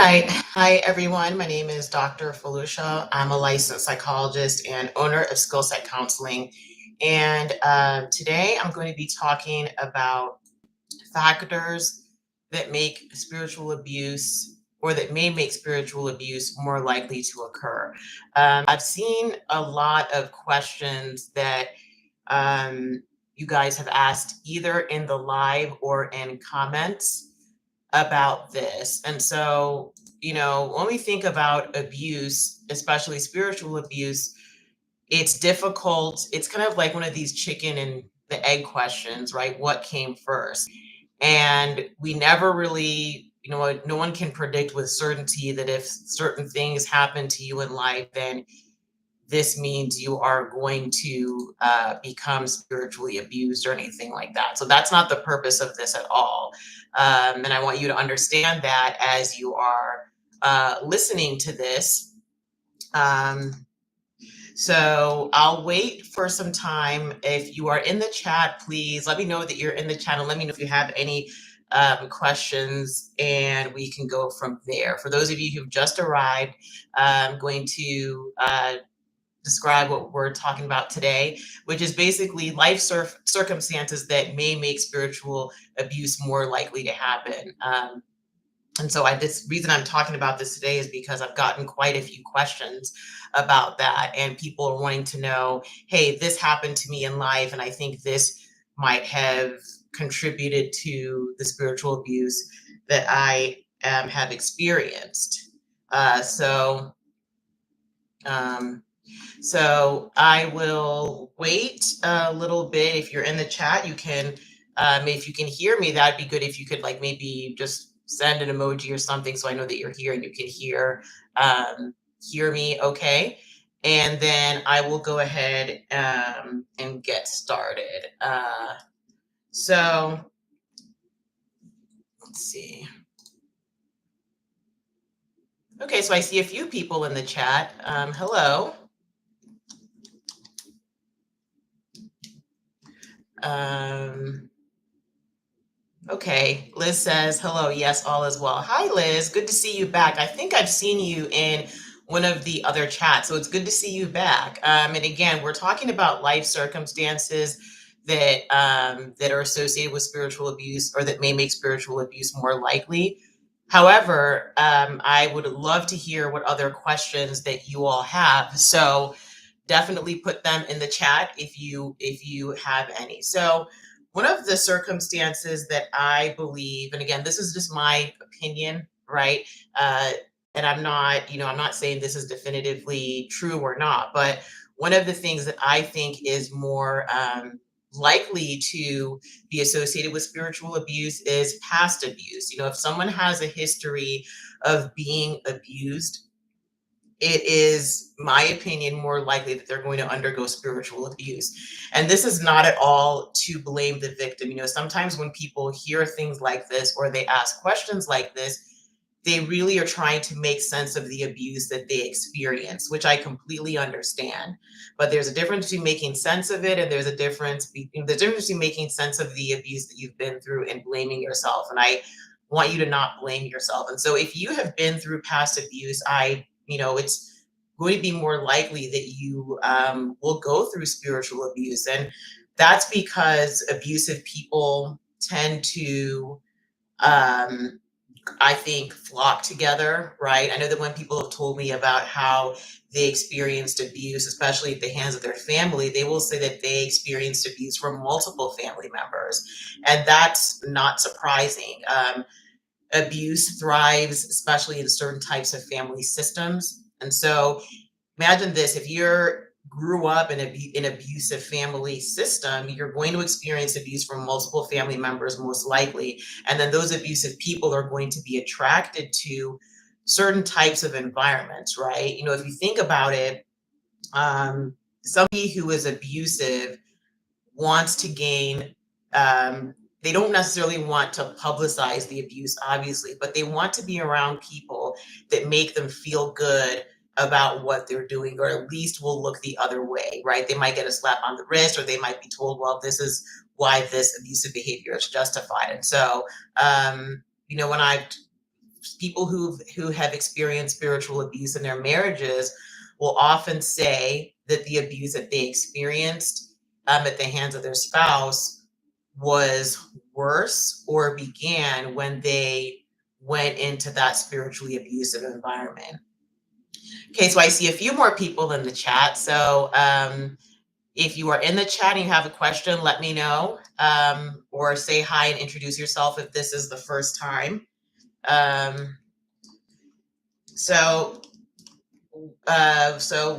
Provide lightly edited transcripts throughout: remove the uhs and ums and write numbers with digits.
right. Hi, everyone. My name is Dr. Felucia. I'm a licensed psychologist and owner of Skill Set Counseling. And today I'm going to be talking about factors that make spiritual abuse or that may make spiritual abuse more likely to occur. I've seen a lot of questions that you guys have asked either in the live or in comments about this. And so, when we think about abuse, especially spiritual abuse, it's difficult. It's kind of like one of these chicken and the egg questions, right? What came first? And we never really, no one can predict with certainty that if certain things happen to you in life, then this means you are going to become spiritually abused or anything like that. So that's not the purpose of this at all. And I want you to understand that as you are listening to this. So I'll wait for some time. If you are in the chat, please let me know that you're in the chat and let me know if you have any questions, and we can go from there. For those of you who've just arrived, I'm going to describe what we're talking about today, which is basically life circumstances that may make spiritual abuse more likely to happen. And so this reason I'm talking about this today is because I've gotten quite a few questions about that, and people are wanting to know, hey, this happened to me in life, and I think this might have contributed to the spiritual abuse that I have experienced. So I will wait a little bit. If you're in the chat, you can, if you can hear me, that'd be good. If you could maybe just send an emoji or something so I know that you're here and you can hear me okay. And then I will go ahead and get started. So let's see. Okay, so I see a few people in the chat. Hello. Okay, Liz says, hello, yes, all is well. Hi, Liz, good to see you back. I think I've seen you in one of the other chats, so it's good to see you back. And again, we're talking about life circumstances that that are associated with spiritual abuse or that may make spiritual abuse more likely. However, I would love to hear what other questions that you all have. So definitely put them in the chat if you have any. So one of the circumstances that I believe, and again, this is just my opinion, right? And I'm not saying this is definitively true or not, but one of the things that I think is more likely to be associated with spiritual abuse is past abuse. If someone has a history of being abused, it is my opinion more likely that they're going to undergo spiritual abuse. And this is not at all to blame the victim. Sometimes when people hear things like this or they ask questions like this, they really are trying to make sense of the abuse that they experience, which I completely understand. But there's a difference between making sense of it, and there's a difference between making sense of the abuse that you've been through and blaming yourself. And I want you to not blame yourself. And so if you have been through past abuse, it's going to be more likely that you will go through spiritual abuse. And that's because abusive people tend to, I think, flock together, right? I know that when people have told me about how they experienced abuse, especially at the hands of their family, they will say that they experienced abuse from multiple family members. And that's not surprising. Abuse thrives, especially in certain types of family systems. And so imagine this, if you grew up in an abusive family system, you're going to experience abuse from multiple family members, most likely. And then those abusive people are going to be attracted to certain types of environments, right? If you think about it, somebody who is abusive wants to gain, they don't necessarily want to publicize the abuse, obviously, but they want to be around people that make them feel good about what they're doing, or at least will look the other way, right? They might get a slap on the wrist, or they might be told, well, this is why this abusive behavior is justified. And so, when I've people who have experienced spiritual abuse in their marriages will often say that the abuse that they experienced at the hands of their spouse was worse or began when they went into that spiritually abusive environment. Okay, so I see a few more people in the chat. So if you are in the chat and you have a question, let me know, or say hi and introduce yourself if this is the first time. So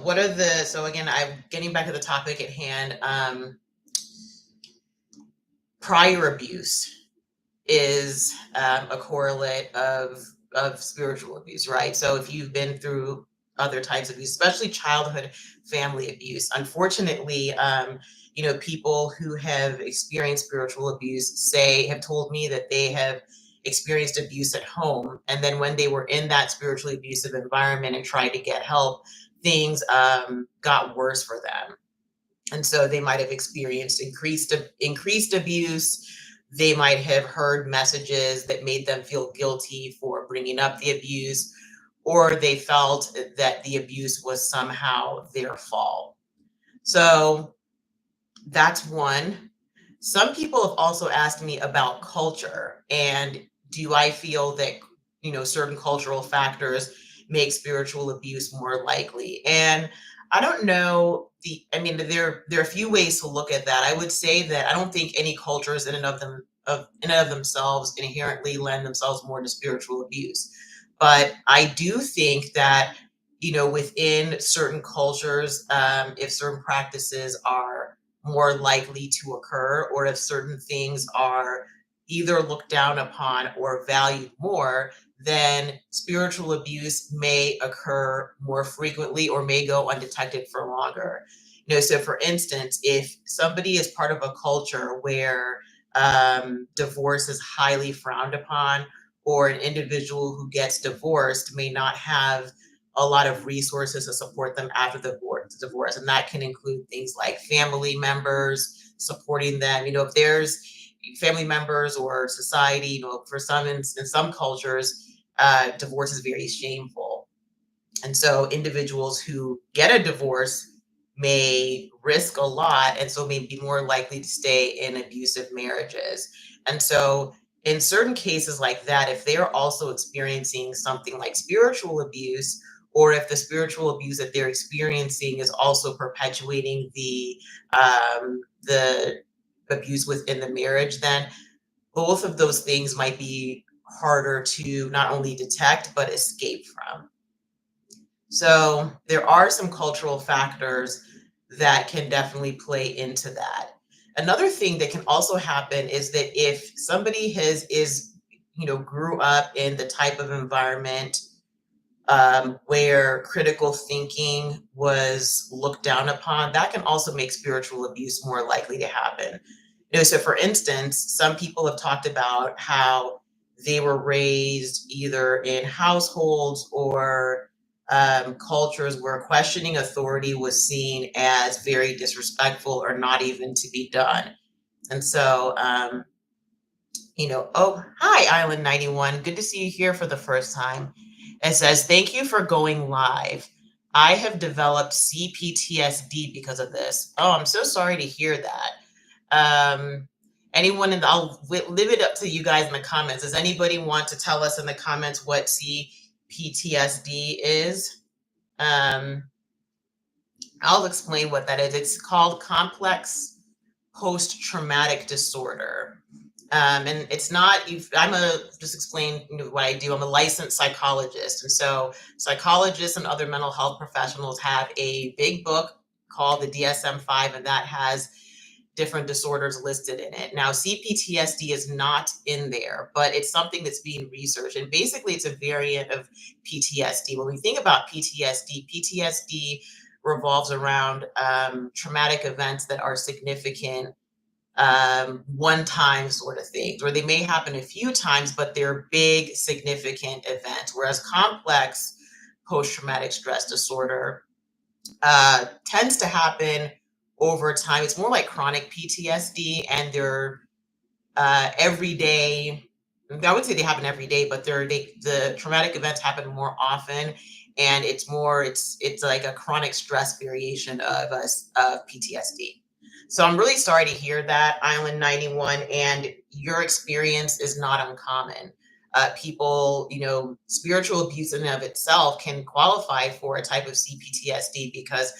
what are the, so again, I'm getting back to the topic at hand. Prior abuse is a correlate of spiritual abuse, right? So if you've been through other types of abuse, especially childhood family abuse, unfortunately, people who have experienced spiritual abuse have told me that they have experienced abuse at home, and then when they were in that spiritually abusive environment and tried to get help, things got worse for them. And so they might have experienced increased abuse. They might have heard messages that made them feel guilty for bringing up the abuse, or they felt that the abuse was somehow their fault. So that's one. Some people have also asked me about culture, and do I feel that certain cultural factors make spiritual abuse more likely? And I don't know. There are a few ways to look at that. I would say that I don't think any cultures in and of themselves inherently lend themselves more to spiritual abuse, but I do think that within certain cultures, if certain practices are more likely to occur, or if certain things are either looked down upon or valued more, then spiritual abuse may occur more frequently or may go undetected for longer. So for instance, if somebody is part of a culture where divorce is highly frowned upon, or an individual who gets divorced may not have a lot of resources to support them after the divorce. And that can include things like family members supporting them. If there's family members or society, for some, in some cultures, divorce is very shameful. And so individuals who get a divorce may risk a lot, and so may be more likely to stay in abusive marriages. And so in certain cases like that, if they're also experiencing something like spiritual abuse, or if the spiritual abuse that they're experiencing is also perpetuating the abuse within the marriage, then both of those things might be harder to not only detect but escape from. So there are some cultural factors that can definitely play into that. Another thing that can also happen is that if somebody grew up in the type of environment where critical thinking was looked down upon, that can also make spiritual abuse more likely to happen. So for instance, some people have talked about how they were raised either in households or cultures where questioning authority was seen as very disrespectful or not even to be done. And so, oh, hi, Island 91. Good to see you here for the first time. It says, thank you for going live. I have developed CPTSD because of this. Oh, I'm so sorry to hear that. Anyone I'll leave it up to you guys in the comments. Does anybody want to tell us in the comments what CPTSD is? I'll explain what that is. It's called complex post-traumatic disorder. And it's not, just explain what I do. I'm a licensed psychologist. And so psychologists and other mental health professionals have a big book called the DSM-5, and that has different disorders listed in it. Now, CPTSD is not in there, but it's something that's being researched. And basically, it's a variant of PTSD. When we think about PTSD revolves around traumatic events that are significant, one-time sort of things, or they may happen a few times, but they're big, significant events. Whereas complex post-traumatic stress disorder tends to happen over time. It's more like chronic PTSD, and they're everyday I would say they happen every day, but the traumatic events happen more often, and it's like a chronic stress variation of us of PTSD. So I'm really sorry to hear that, Island 91, and your experience is not uncommon. People, spiritual abuse in and of itself can qualify for a type of CPTSD because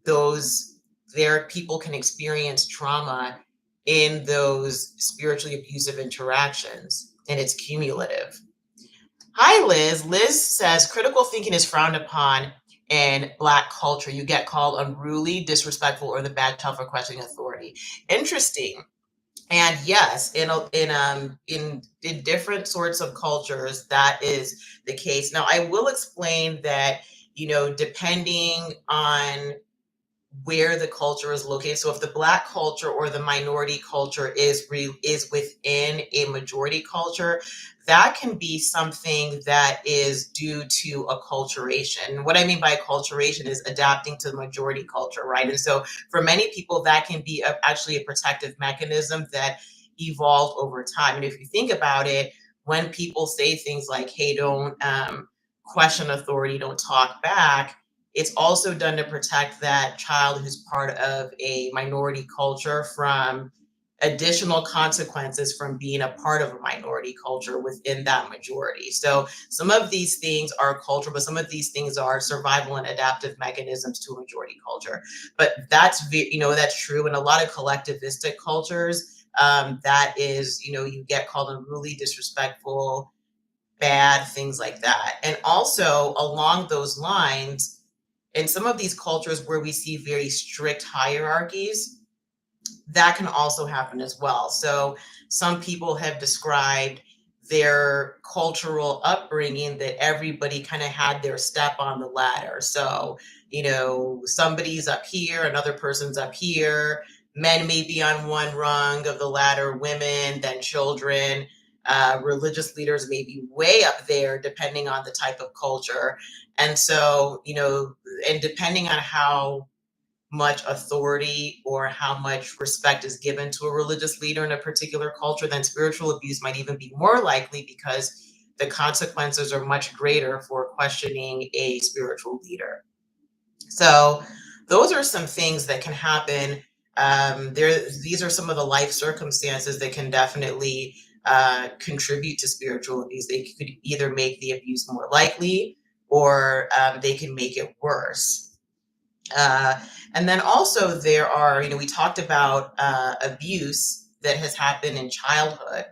those there people can experience trauma in those spiritually abusive interactions, and it's cumulative. Hi, Liz. Liz says critical thinking is frowned upon in Black culture. You get called unruly, disrespectful, or the bad child for questioning authority. Interesting. And yes, in different sorts of cultures, that is the case. Now, I will explain that, depending on where the culture is located. So if the Black culture or the minority culture is within a majority culture, that can be something that is due to acculturation. What I mean by acculturation is adapting to the majority culture, right? And so for many people, that can be actually a protective mechanism that evolved over time. And if you think about it, when people say things like, "Hey, don't question authority, don't talk back," it's also done to protect that child who's part of a minority culture from additional consequences from being a part of a minority culture within that majority. So some of these things are cultural, but some of these things are survival and adaptive mechanisms to a majority culture. But that's true in a lot of collectivistic cultures. That is, you get called unruly, disrespectful, bad, things like that. And also along those lines, in some of these cultures where we see very strict hierarchies, that can also happen as well. So some people have described their cultural upbringing that everybody kind of had their step on the ladder. So, somebody's up here, another person's up here. Men may be on one rung of the ladder, women, then children. Religious leaders may be way up there, depending on the type of culture. And so, and depending on how much authority or how much respect is given to a religious leader in a particular culture, then spiritual abuse might even be more likely because the consequences are much greater for questioning a spiritual leader. So, those are some things that can happen. These are some of the life circumstances that can definitely contribute to spiritual abuse. They could either make the abuse more likely, or they can make it worse. Uh, and then also there are, we talked about abuse that has happened in childhood.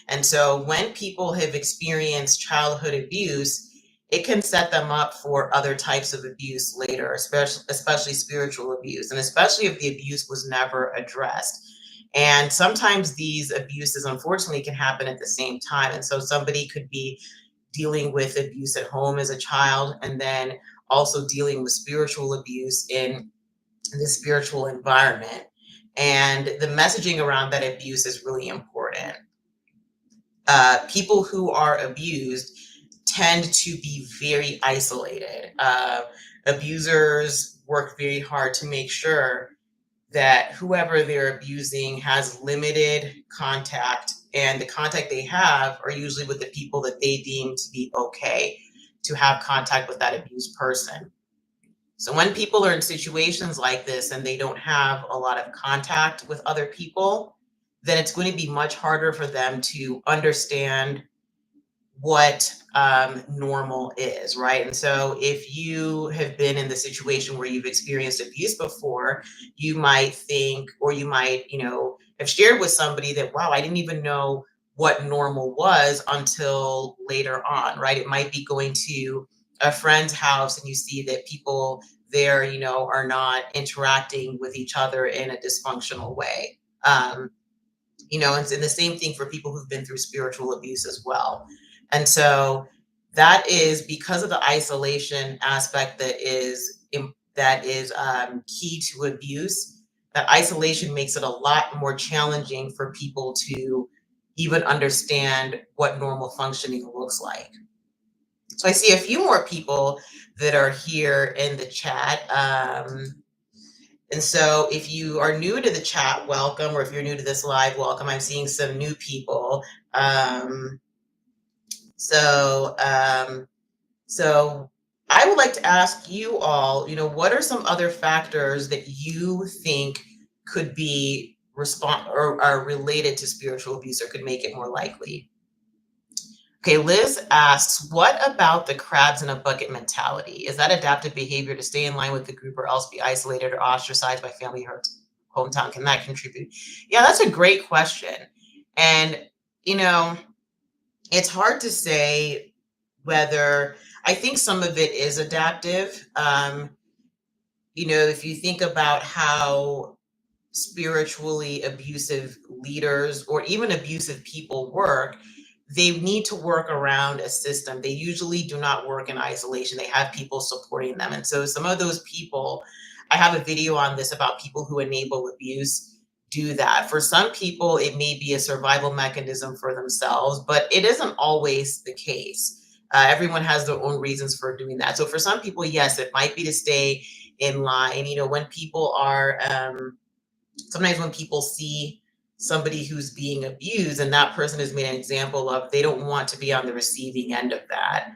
And so when people have experienced childhood abuse, it can set them up for other types of abuse later, especially spiritual abuse, and especially if the abuse was never addressed. And sometimes these abuses, unfortunately, can happen at the same time. And so somebody could be dealing with abuse at home as a child, and then also dealing with spiritual abuse in the spiritual environment. And the messaging around that abuse is really important. People who are abused tend to be very isolated. Abusers work very hard to make sure that whoever they're abusing has limited contact, and the contact they have are usually with the people that they deem to be okay to have contact with that abused person. So when people are in situations like this and they don't have a lot of contact with other people, then it's going to be much harder for them to understand what normal is, right? And so if you have been in the situation where you've experienced abuse before, you might think, or you might, have shared with somebody that, wow, I didn't even know what normal was until later on, right? It might be going to a friend's house and you see that people there, are not interacting with each other in a dysfunctional way. And the same thing for people who've been through spiritual abuse as well. And so that is because of the isolation aspect that is key to abuse. That isolation makes it a lot more challenging for people to even understand what normal functioning looks like. So I see a few more people that are here in the chat. And so if you are new to the chat, welcome, or if you're new to this live, welcome. I'm seeing some new people. Um, so, um, so I would like to ask you all, what are some other factors that you think could be or are related to spiritual abuse or could make it more likely? Okay, Liz asks, what about the crabs in a bucket mentality? Is that adaptive behavior to stay in line with the group or else be isolated or ostracized by family or hometown? Can that contribute? Yeah, that's a great question. And, you know, it's hard to say whether I think some of it is adaptive. If you think about how spiritually abusive leaders or even abusive people work, they need to work around a system. They usually do not work in isolation. They have people supporting them. And so some of those people, I have a video on this about people who enable abuse do that. For some people, it may be a survival mechanism for themselves, but it isn't always the case. Everyone has their own reasons for doing that. So for some people, yes, it might be to stay in line. When people are, sometimes when people see somebody who's being abused and that person is made an example of, they don't want to be on the receiving end of that.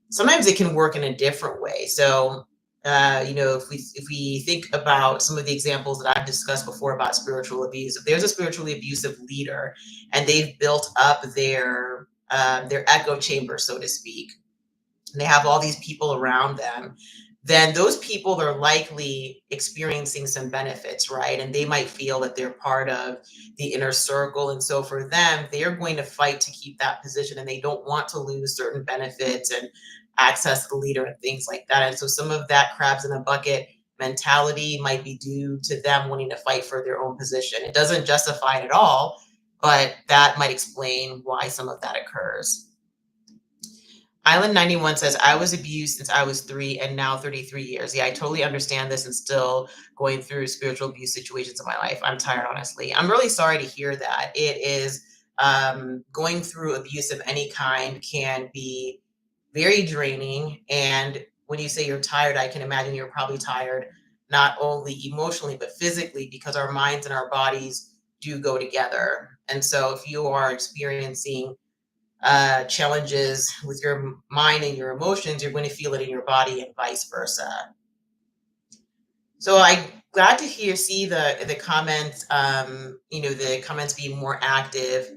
Sometimes it can work in a different way. So, if we think about some of the examples that I've discussed before about spiritual abuse, if there's a spiritually abusive leader and they've built up their echo chamber, so to speak, and they have all these people around them, then those people are likely experiencing some benefits, right? And they might feel that they're part of the inner circle. And so for them, they're going to fight to keep that position and they don't want to lose certain benefits and access to the leader and things like that. And so some of that crabs in a bucket mentality might be due to them wanting to fight for their own position. It doesn't justify it at all, but that might explain why some of that occurs. Island 91 says, I was abused since I was 3 and now 33 years. Yeah, I totally understand this and still going through spiritual abuse situations in my life. I'm tired, honestly. I'm really sorry to hear that. It is going through abuse of any kind can be very draining. And when you say you're tired, I can imagine you're probably tired, not only emotionally, but physically, because our minds and our bodies do go together. And so if you are experiencing challenges with your mind and your emotions, you're going to feel it in your body and vice versa. So I'm glad to see the comments, the comments being more active.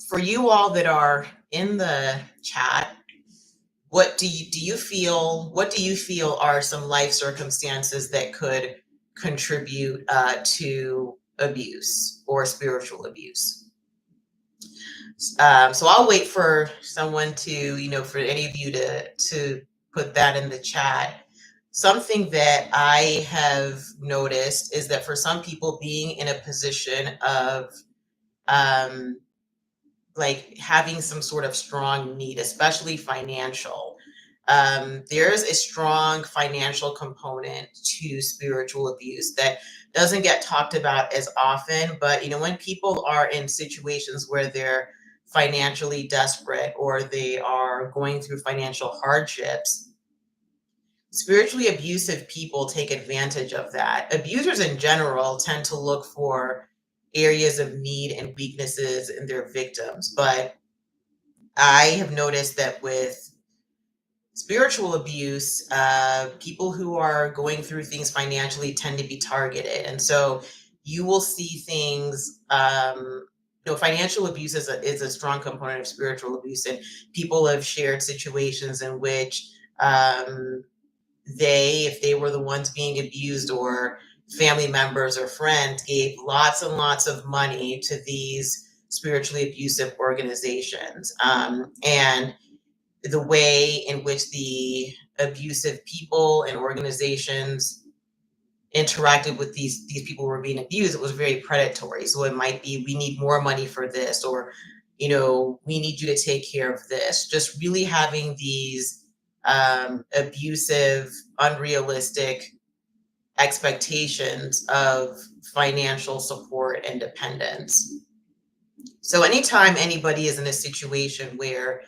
For you all that are in the chat, what do you feel are some life circumstances that could contribute to abuse or spiritual abuse? So I'll wait for someone to, for any of you to put that in the chat. Something that I have noticed is that for some people, being in a position of like having some sort of strong need, especially financial, there's a strong financial component to spiritual abuse that doesn't get talked about as often. But when people are in situations where they're financially desperate or they are going through financial hardships, spiritually abusive people take advantage of that. Abusers in general tend to look for areas of need and weaknesses in their victims, but I have noticed that with spiritual abuse, people who are going through things financially tend to be targeted. And so you will see things, financial abuse is a strong component of spiritual abuse. And people have shared situations in which if they were the ones being abused or family members or friends, gave lots and lots of money to these spiritually abusive organizations. And the way in which the abusive people and organizations interacted with these people who were being abused, it was very predatory. So it might be, we need more money for this, or we need you to take care of this. Just really having these abusive, unrealistic expectations of financial support and dependence. So anytime anybody is in a situation where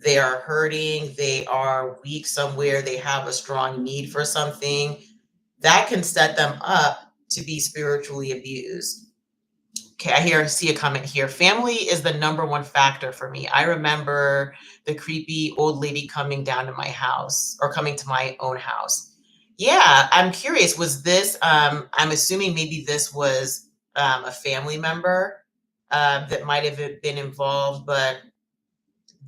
they are hurting, they are weak somewhere, they have a strong need for something, that can set them up to be spiritually abused. Okay, see a comment here. Family is the number one factor for me. I remember the creepy old lady coming down to my house, or coming to my own house. Yeah, I'm curious, was this, I'm assuming maybe this was a family member that might have been involved, but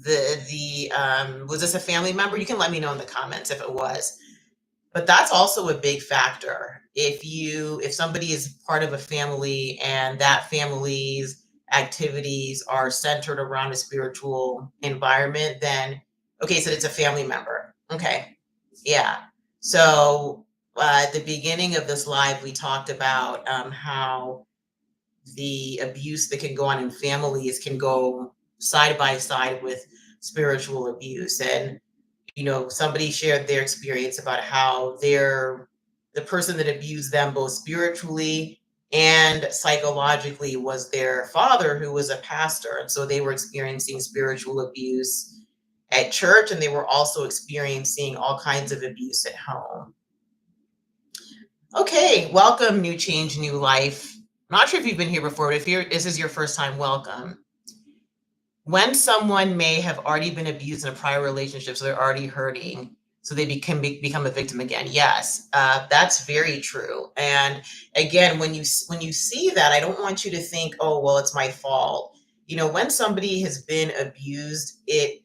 was this a family member? You can let me know in the comments if it was. But that's also a big factor. If somebody is part of a family and that family's activities are centered around a spiritual environment, then okay, so it's a family member. Okay. Yeah. So at the beginning of this live, we talked about how the abuse that can go on in families can go side by side with spiritual abuse. And somebody shared their experience about how the person that abused them both spiritually and psychologically was their father, who was a pastor. And so they were experiencing spiritual abuse at church, and they were also experiencing all kinds of abuse at home. Okay, welcome, New Change, New Life. I'm not sure if you've been here before, but if this is your first time, welcome. When someone may have already been abused in a prior relationship, so they're already hurting, so they become a victim again. Yes, that's very true. And again, when you see that, I don't want you to think, oh, well, it's my fault. When somebody has been abused, it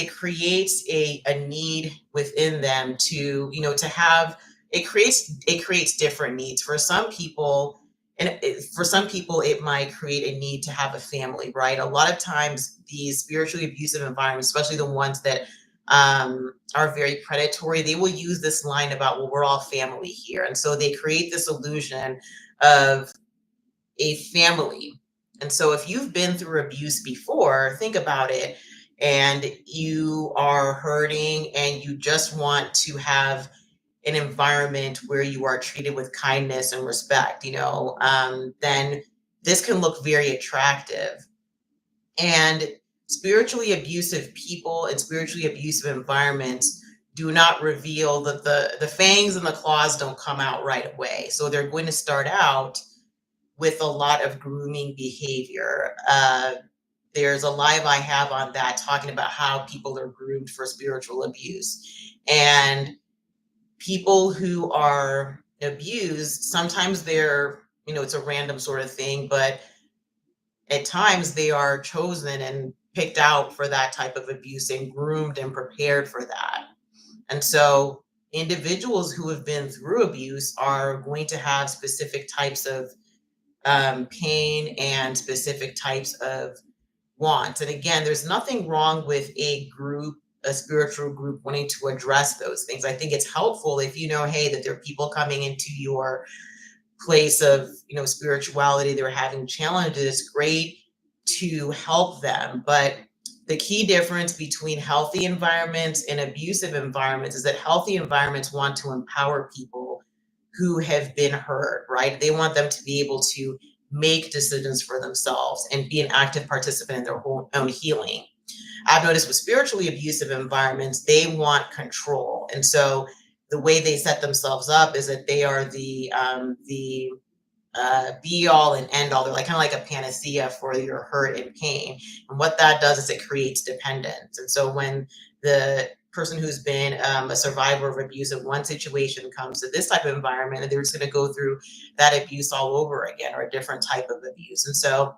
creates a need within them to have it creates different needs for some people. And for some people it might create a need to have a family, right? A lot of times these spiritually abusive environments, especially the ones that are very predatory, they will use this line about, well, we're all family here, and so they create this illusion of a family. And so if you've been through abuse before, think about it, and you are hurting and you just want to have an environment where you are treated with kindness and respect, then this can look very attractive. And spiritually abusive people and spiritually abusive environments do not reveal that the fangs and the claws don't come out right away. So they're going to start out with a lot of grooming behavior. There's a live I have on that talking about how people are groomed for spiritual abuse. And people who are abused, sometimes it's a random sort of thing, but at times they are chosen and picked out for that type of abuse and groomed and prepared for that. And so individuals who have been through abuse are going to have specific types of pain and specific types of wants. And again, there's nothing wrong with a spiritual group wanting to address those things. I think it's helpful if hey, that there are people coming into your place of, spirituality, they're having challenges. It's great to help them. But the key difference between healthy environments and abusive environments is that healthy environments want to empower people who have been hurt, right? They want them to be able to make decisions for themselves and be an active participant in their own healing. I've noticed with spiritually abusive environments, they want control. And so the way they set themselves up is that they are the be all and end all. They're kind of like a panacea for your hurt and pain. And what that does is it creates dependence. And so when the person who's been a survivor of abuse in one situation comes to this type of environment, and they're just going to go through that abuse all over again, or a different type of abuse. And so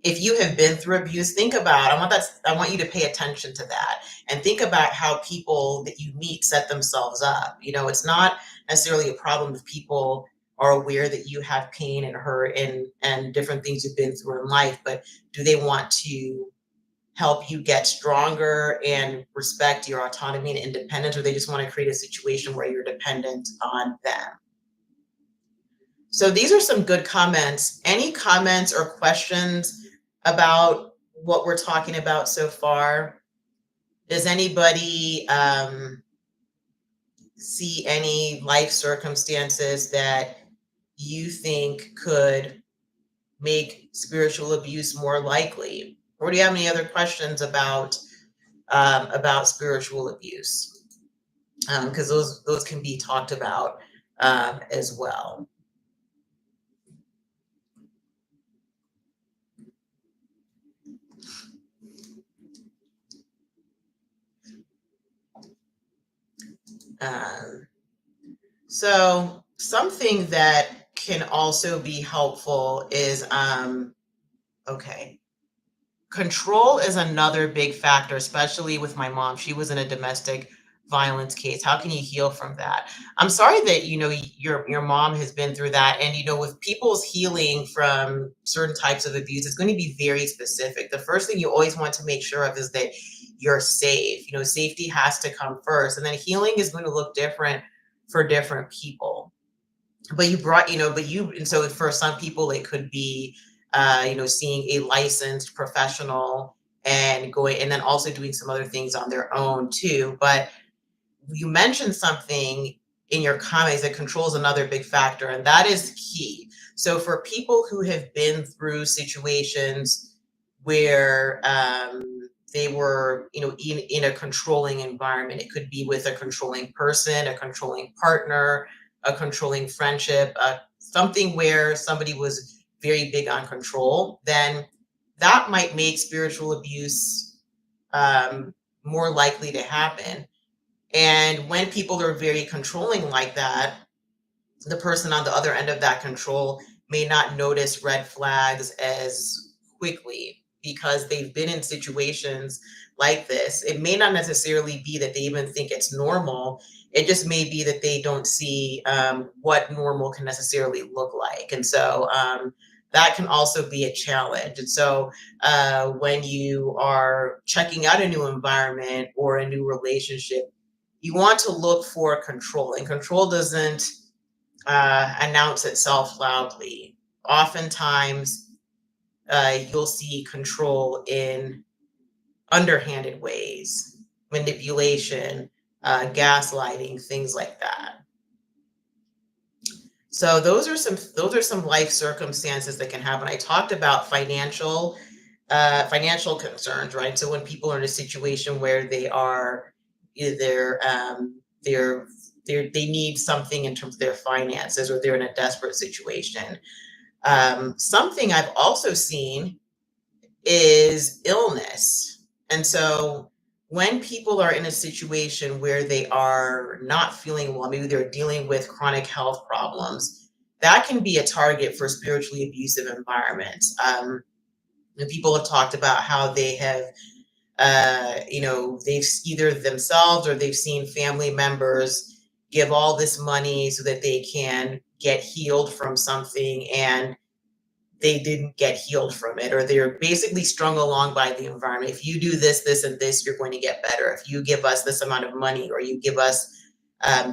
if you have been through abuse, I want you to pay attention to that and think about how people that you meet set themselves up. It's not necessarily a problem if people are aware that you have pain and hurt and different things you've been through in life, but do they want to help you get stronger and respect your autonomy and independence, or they just want to create a situation where you're dependent on them? So these are some good comments. Any comments or questions about what we're talking about so far? Does anybody see any life circumstances that you think could make spiritual abuse more likely? Or do you have any other questions about spiritual abuse? because those can be talked about as well. Um, so something that can also be helpful is okay. Control is another big factor, especially with my mom. She was in a domestic violence case. How can you heal from that? I'm sorry that your mom has been through that, and with people's healing from certain types of abuse, it's going to be very specific. The first thing you always want to make sure of is that you're safe. Safety has to come first, and then healing is going to look different for different people. But you brought, but you, and so for some people, it could be, seeing a licensed professional and going, and then also doing some other things on their own too. But you mentioned something in your comments that controls another big factor, and that is key. So for people who have been through situations where they were, in a controlling environment, it could be with a controlling person, a controlling partner, a controlling friendship, something where somebody was very big on control, then that might make spiritual abuse more likely to happen. And when people are very controlling like that, the person on the other end of that control may not notice red flags as quickly because they've been in situations like this. It may not necessarily be that they even think it's normal. It just may be that they don't see what normal can necessarily look like. And so that can also be a challenge. And so when you are checking out a new environment or a new relationship, you want to look for control, and control doesn't announce itself loudly. Oftentimes, you'll see control in underhanded ways, manipulation, gaslighting, things like that. So those are some life circumstances that can happen. I talked about financial concerns, right? So when people are in a situation where they are either they need something in terms of their finances, or they're in a desperate situation. Something I've also seen is illness. And so when people are in a situation where they are not feeling well, maybe they're dealing with chronic health problems, that can be a target for spiritually abusive environments. And people have talked about how they have, they've either themselves or they've seen family members give all this money so that they can get healed from something, and they didn't get healed from it, or they're basically strung along by the environment. If you do this, this, and this, you're going to get better. If you give us this amount of money, or you give us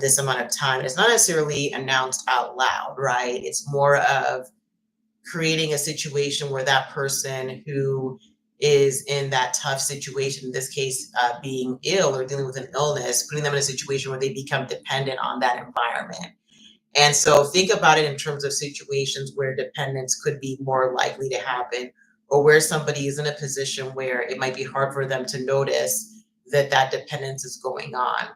this amount of time, it's not necessarily announced out loud, right? It's more of creating a situation where that person who is in that tough situation, in this case, being ill or dealing with an illness, putting them in a situation where they become dependent on that environment. And so think about it in terms of situations where dependence could be more likely to happen, or where somebody is in a position where it might be hard for them to notice that that dependence is going on.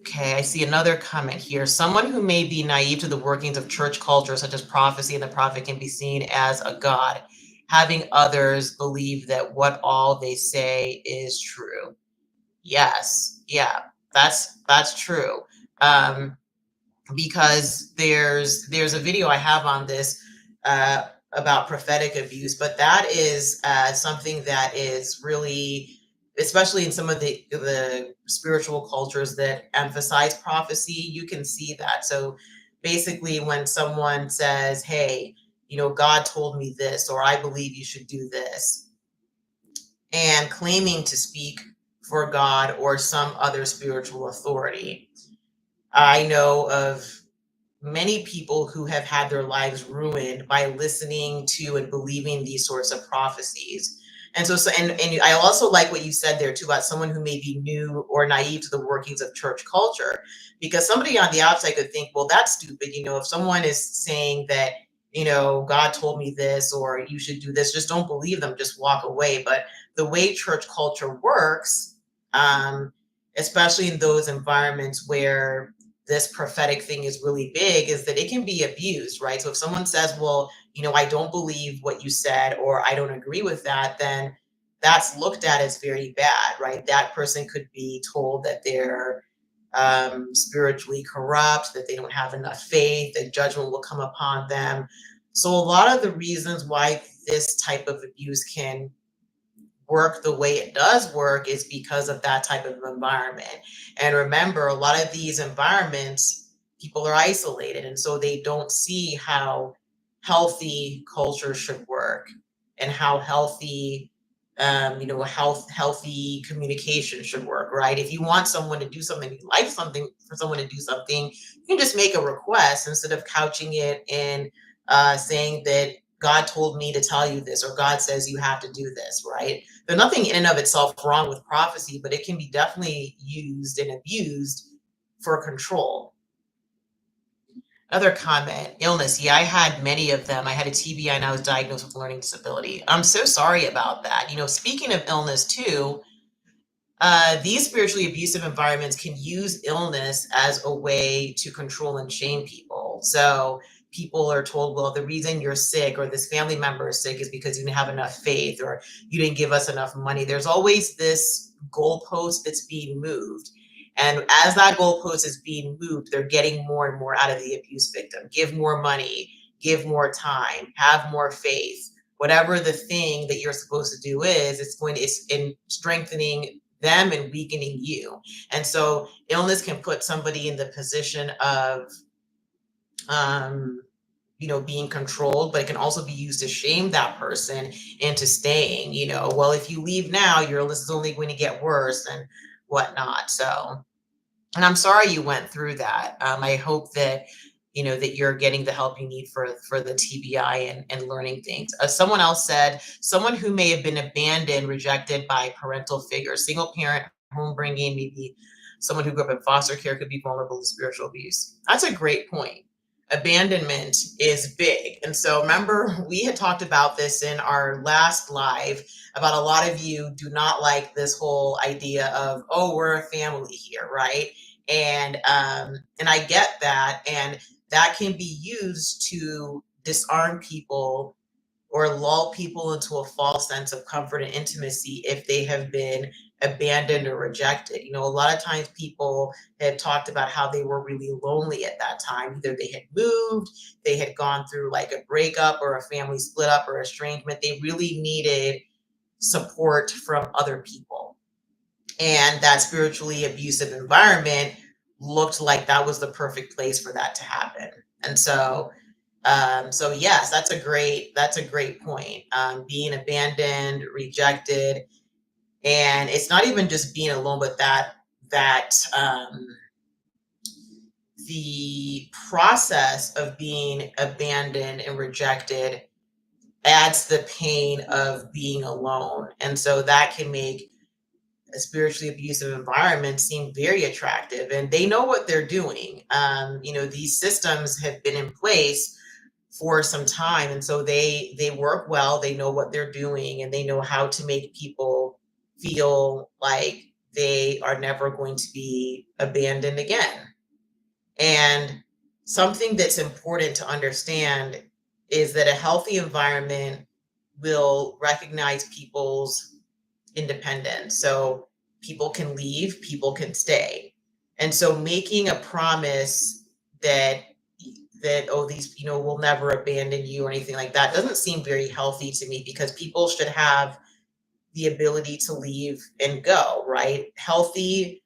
Okay, I see another comment here. Someone who may be naive to the workings of church culture, such as prophecy and the prophet, can be seen as a god, having others believe that what all they say is true. Yes, yeah, that's true. Um, because there's a video I have on this about prophetic abuse, but that is something that is really, especially in some of the spiritual cultures that emphasize prophecy, you can see that. So basically, when someone says, "Hey, God told me this," or "I believe you should do this," and claiming to speak for God or some other spiritual authority, I know of many people who have had their lives ruined by listening to and believing these sorts of prophecies. And I also like what you said there too about someone who may be new or naive to the workings of church culture, because somebody on the outside could think, well, that's stupid. If someone is saying that, God told me this, or you should do this, just don't believe them, just walk away. But the way church culture works, um, especially in those environments where this prophetic thing is really big, is that it can be abused, right? So if someone says, well, I don't believe what you said, or I don't agree with that, then that's looked at as very bad, right? That person could be told that they're spiritually corrupt, that they don't have enough faith, that judgment will come upon them. So a lot of the reasons why this type of abuse can work the way it does work is because of that type of environment. And remember, a lot of these environments, people are isolated, and so they don't see how healthy culture should work and how healthy healthy communication should work, right? If you want someone to do something, you like something for someone to do something, you can just make a request instead of couching it in saying that God told me to tell you this, or God says you have to do this, right? There's nothing in and of itself wrong with prophecy, but it can be definitely used and abused for control. Another comment, illness. Yeah, I had many of them. I had a TBI and I was diagnosed with learning disability. I'm so sorry about that. Speaking of illness too, these spiritually abusive environments can use illness as a way to control and shame people. So people are told, well, the reason you're sick or this family member is sick is because you didn't have enough faith or you didn't give us enough money. There's always this goalpost that's being moved. And as that goalpost is being moved, they're getting more and more out of the abuse victim. Give more money, give more time, have more faith. Whatever the thing that you're supposed to do is, it's in strengthening them and weakening you. And so illness can put somebody in the position of um, being controlled, but it can also be used to shame that person into staying, well, if you leave now, your illness is only going to get worse and whatnot. So, and I'm sorry you went through that. I hope that that you're getting the help you need for the TBI and learning things. Someone else said, someone who may have been abandoned, rejected by parental figures, single parent, home bringing, maybe someone who grew up in foster care could be vulnerable to spiritual abuse. That's a great point. Abandonment is big. And so remember, we had talked about this in our last live about a lot of you do not like this whole idea of, oh, we're a family here, right? And I get that, and that can be used to disarm people or lull people into a false sense of comfort and intimacy if they have been abandoned or rejected. A lot of times people have talked about how they were really lonely at that time. Either they had moved, they had gone through like a breakup or a family split up or estrangement. They really needed support from other people. And that spiritually abusive environment looked like that was the perfect place for that to happen. And so yes, that's a great point. Being abandoned, rejected, and it's not even just being alone, but that the process of being abandoned and rejected adds the pain of being alone, and so that can make a spiritually abusive environment seem very attractive, and they know what they're doing. These systems have been in place for some time, and so they work well. They know what they're doing, and they know how to make people feel like they are never going to be abandoned again. And something that's important to understand is that a healthy environment will recognize people's independence. So people can leave, people can stay. And so making a promise that oh, these will never abandon you or anything like that doesn't seem very healthy to me, because people should have the ability to leave and go, right? Healthy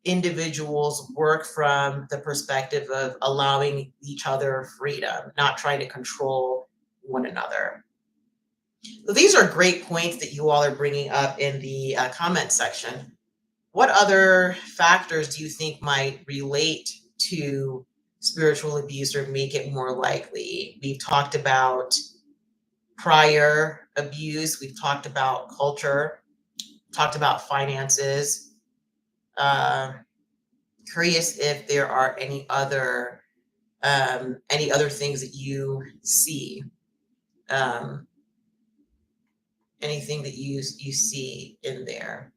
individuals work from the perspective of allowing each other freedom, not trying to control one another. So these are great points that you all are bringing up in the comment section. What other factors do you think might relate to spiritual abuse or make it more likely? We've talked about prior abuse, we've talked about culture, talked about finances. Curious if there are any other things that you see, um, anything that you see in there.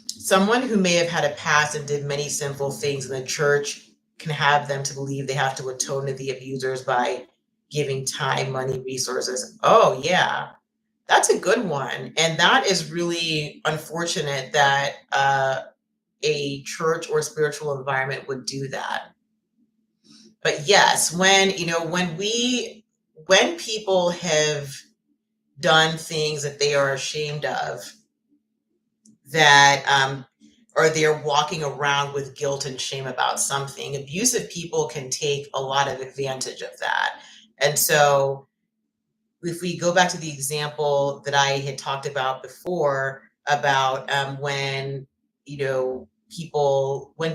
Someone who may have had a past and did many sinful things, and the church can have them to believe they have to atone to the abusers by giving time, money, resources. Oh, yeah, that's a good one. And that is really unfortunate that a church or spiritual environment would do that. But yes, when people have done things that they are ashamed of, that or they're walking around with guilt and shame about something, abusive people can take a lot of advantage of that. And so if we go back to the example that I had talked about before about when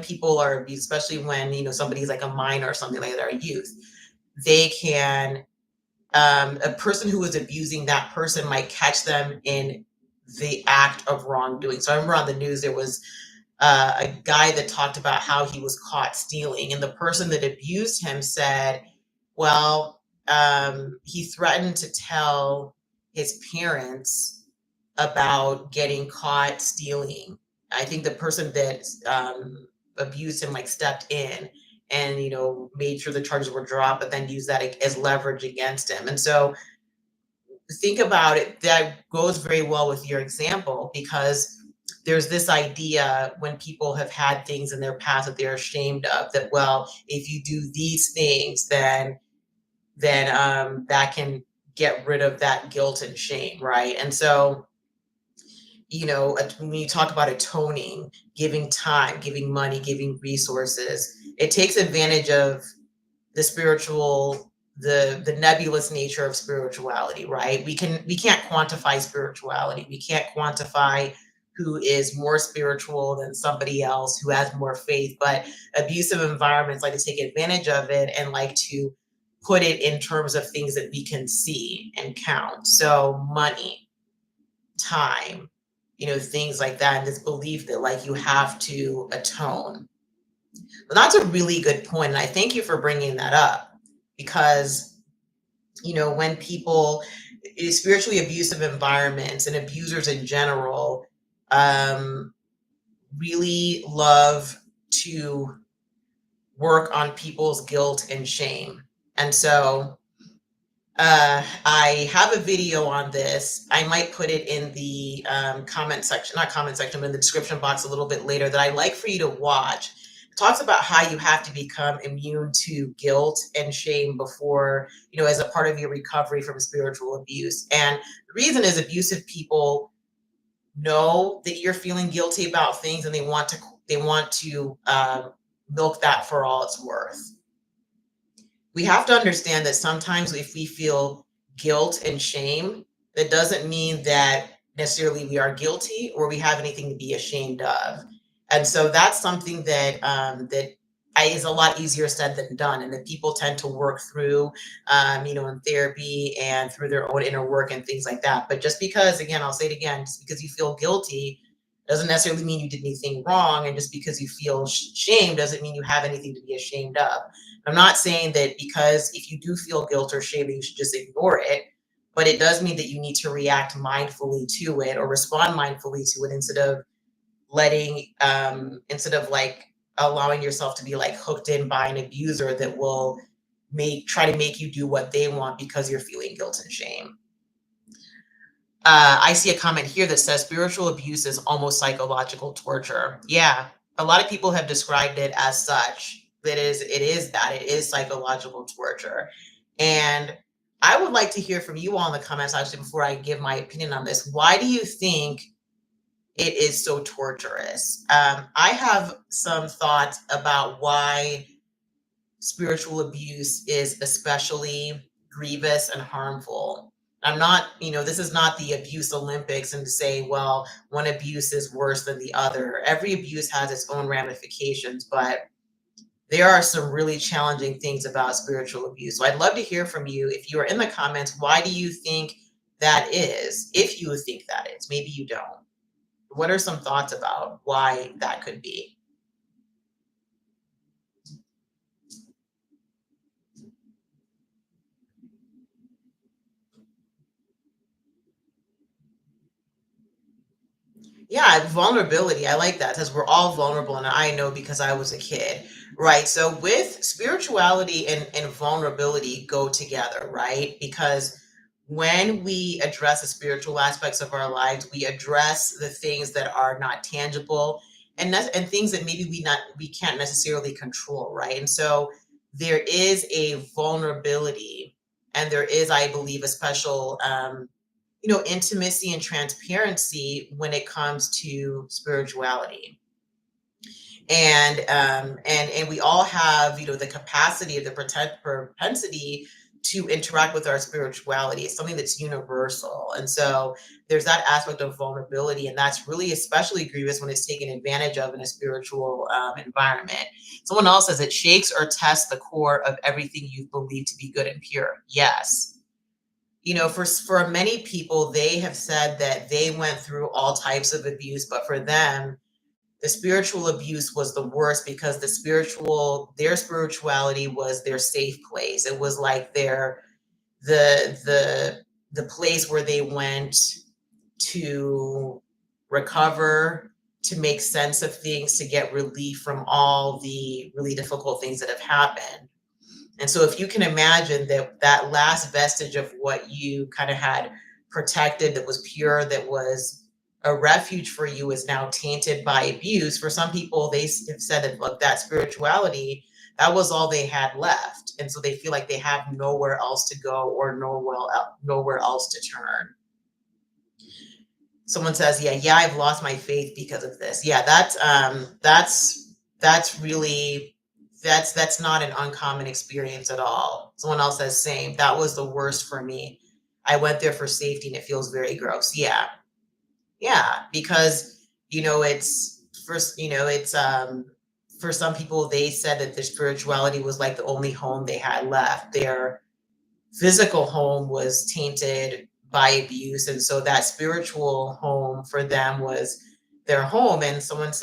people are abused, especially when somebody's like a minor or something like that, or a youth, they can a person who is abusing that person might catch them in the act of wrongdoing. So I remember on the news there was a guy that talked about how he was caught stealing, and the person that abused him said, well, he threatened to tell his parents about getting caught stealing. I think the person that abused him like stepped in and made sure the charges were dropped, but then used that as leverage against him. And so think about it, that goes very well with your example, because there's this idea when people have had things in their past that they're ashamed of, that, well, if you do these things, then that can get rid of that guilt and shame, right? And so when you talk about atoning, giving time, giving money, giving resources, it takes advantage of the spiritual, the nebulous nature of spirituality, right? We can't quantify spirituality. We can't quantify who is more spiritual than somebody else, who has more faith. But abusive environments like to take advantage of it and like to put it in terms of things that we can see and count. So money, time, things like that, and this belief that like you have to atone. Well, that's a really good point, and I thank you for bringing that up, because when people spiritually abusive environments and abusers in general um, really love to work on people's guilt and shame. And so I have a video on this. I might put it in the comment section, not comment section, but in the description box a little bit later, that I'd like for you to watch. It talks about how you have to become immune to guilt and shame before, as a part of your recovery from spiritual abuse. And the reason is abusive people know that you're feeling guilty about things, and they want to milk that for all it's worth. We have to understand that sometimes if we feel guilt and shame, that doesn't mean that necessarily we are guilty or we have anything to be ashamed of. And so that's something that is a lot easier said than done, and that people tend to work through, in therapy and through their own inner work and things like that. But just because, again, I'll say it again, just because you feel guilty doesn't necessarily mean you did anything wrong, and just because you feel shame doesn't mean you have anything to be ashamed of. I'm not saying that because if you do feel guilt or shame, you should just ignore it, but it does mean that you need to react mindfully to it or respond mindfully to it, instead of like allowing yourself to be like hooked in by an abuser that will try to make you do what they want because you're feeling guilt and shame. I see a comment here that says spiritual abuse is almost psychological torture. Yeah, a lot of people have described it as such. It is psychological torture. And I would like to hear from you all in the comments, actually, before I give my opinion on this. Why do you think it is so torturous? I have some thoughts about why spiritual abuse is especially grievous and harmful. I'm not, this is not the abuse Olympics and to say, well, one abuse is worse than the other. Every abuse has its own ramifications, but there are some really challenging things about spiritual abuse. So I'd love to hear from you. If you are in the comments, why do you think that is? If you think that is, maybe you don't. What are some thoughts about why that could be? Yeah, vulnerability. I like that because we're all vulnerable, and I know because I was a kid, right? So with spirituality and vulnerability go together, right? Because when we address the spiritual aspects of our lives, we address the things that are not tangible and things that maybe we can't necessarily control, right? And so there is a vulnerability, and there is, I believe, a special intimacy and transparency when it comes to spirituality. And we all have, the capacity or the propensity to interact with our spirituality. It's something that's universal. And so there's that aspect of vulnerability, and that's really especially grievous when it's taken advantage of in a spiritual environment. Someone else says it shakes or tests the core of everything you believe to be good and pure. Yes. For many people, they have said that they went through all types of abuse, but for them, the spiritual abuse was the worst because their spirituality was their safe place. It was like the place where they went to recover, to make sense of things, to get relief from all the really difficult things that have happened. And so if you can imagine that last vestige of what you kind of had protected, that was pure, that was a refuge for you, is now tainted by abuse. For some people, they have said that, look, that spirituality, that was all they had left. And so they feel like they have nowhere else to go or nowhere else to turn. Someone says, yeah, I've lost my faith because of this. Yeah, that's really that's not an uncommon experience at all. Someone else says, same. That was the worst for me. I went there for safety and it feels very gross. Yeah. Yeah, because it's first, it's for some people, they said that their spirituality was like the only home they had left. Their physical home was tainted by abuse, and so that spiritual home for them was their home. And someone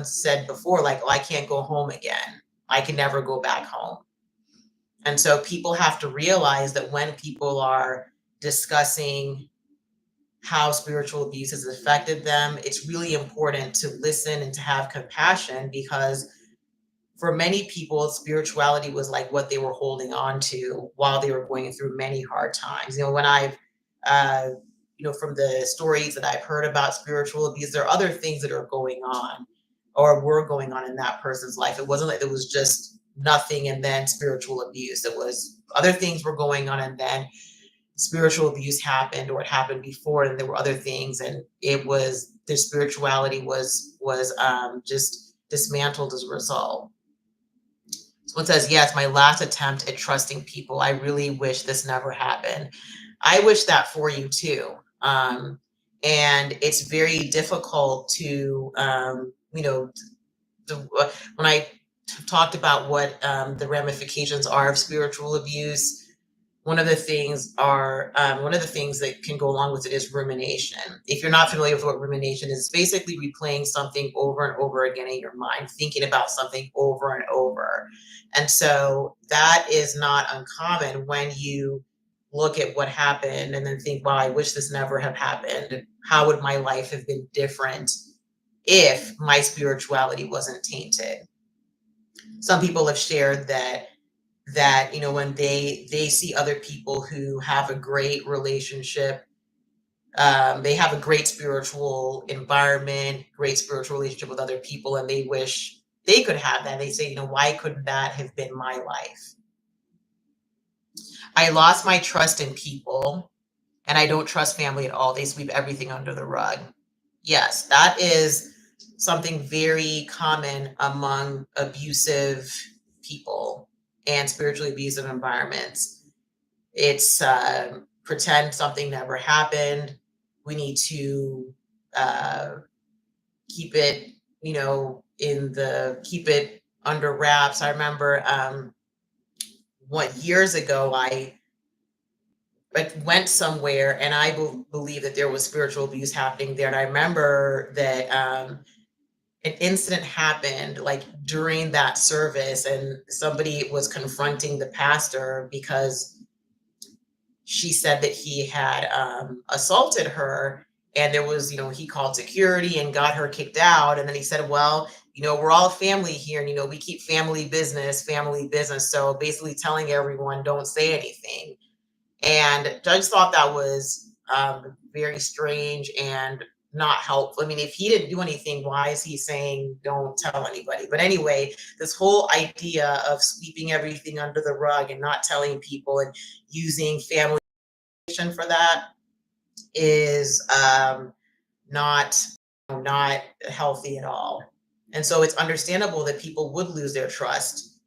said before, like, oh, I can't go home again, I can never go back home. And so people have to realize that when people are discussing how spiritual abuse has affected them, it's really important to listen and to have compassion, because for many people, spirituality was like what they were holding on to while they were going through many hard times. When I've, uh, from the stories that I've heard about spiritual abuse, there are other things that are going on or were going on in that person's life. It wasn't like it was just nothing and then spiritual abuse. It was other things were going on, and then spiritual abuse happened, or it happened before, and there were other things, and it was their spirituality was just dismantled as a result. Someone says, yes, my last attempt at trusting people. I really wish this never happened. I wish that for you too. And it's very difficult to, when I talked about what the ramifications are of spiritual abuse, one of the things that can go along with it is rumination. If you're not familiar with what rumination is, it's basically replaying something over and over again in your mind, thinking about something over and over. And so that is not uncommon when you look at what happened and then think, wow, I wish this never had happened. How would my life have been different if my spirituality wasn't tainted? Some people have shared that when they see other people who have a great relationship, they have a great spiritual environment, great spiritual relationship with other people, and they wish they could have that. They say, why couldn't that have been my life? I lost my trust in people, and I don't trust family at all. They sweep everything under the rug. Yes, that is something very common among abusive people and spiritually abusive environments. It's pretend something never happened. We need to uh, keep it, keep it under wraps. I remember what years ago I went somewhere, and I believe that there was spiritual abuse happening there. And I remember that an incident happened like during that service, and somebody was confronting the pastor because she said that he had assaulted her. and there was, he called security and got her kicked out. And then he said, well, we're all family here, and we keep family business, family business. So basically telling everyone, don't say anything. And judge thought that was very strange and not helpful. I mean, if he didn't do anything, why is he saying don't tell anybody? But anyway, this whole idea of sweeping everything under the rug and not telling people and using family for that is not not healthy at all. And so it's understandable that people would lose their trust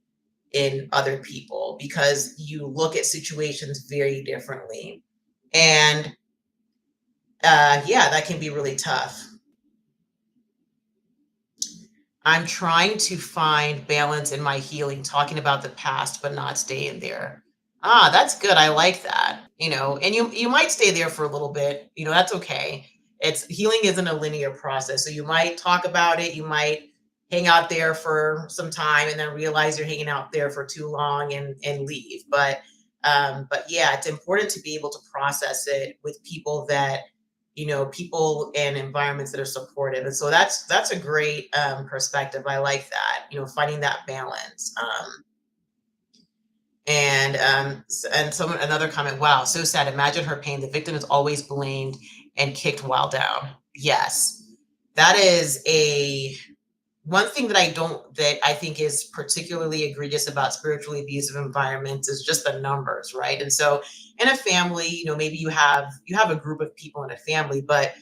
in other people because you look at situations very differently. And yeah, that can be really tough. I'm trying to find balance in my healing, talking about the past, but not staying there. Ah, that's good. I like that. And you might stay there for a little bit. That's okay. It's healing isn't a linear process. So you might talk about it, you might hang out there for some time and then realize you're hanging out there for too long and leave. But yeah, it's important to be able to process it with people that people and environments that are supportive. And so that's a great perspective. I like that, finding that balance. And someone another comment, wow, so sad. Imagine her pain. The victim is always blamed and kicked while down. Yes. That is a one thing that I think is particularly egregious about spiritually abusive environments is just the numbers, right? And so in a family, maybe you have a group of people in a family, but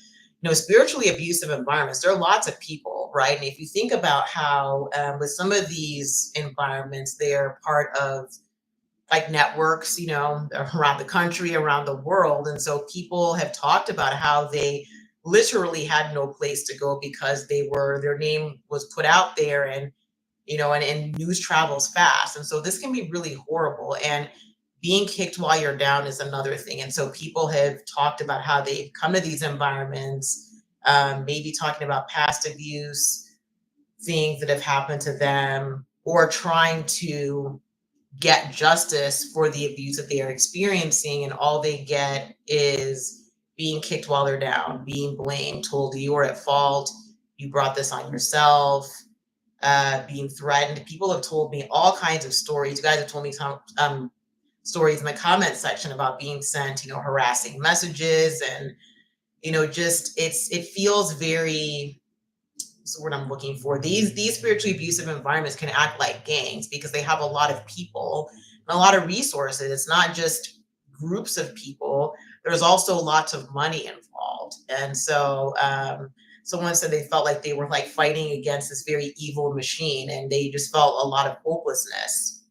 spiritually abusive environments, there are lots of people, right? And if you think about how with some of these environments, they're part of like networks, around the country, around the world. And so people have talked about how they literally had no place to go because their name was put out there, and and news travels fast. And so this can be really horrible. And being kicked while you're down is another thing. And so people have talked about how they come to these environments, maybe talking about past abuse, things that have happened to them, or trying to get justice for the abuse that they are experiencing, and all they get is being kicked while they're down, being blamed, told you are at fault, you brought this on yourself, being threatened. People have told me all kinds of stories. You guys have told me some stories in the comment section about being sent, harassing messages, and just it feels very, what's the word I'm looking for? These spiritually abusive environments can act like gangs because they have a lot of people and a lot of resources. It's not just groups of people. There's also lots of money involved. And so someone said they felt like they were like fighting against this very evil machine, and they just felt a lot of hopelessness.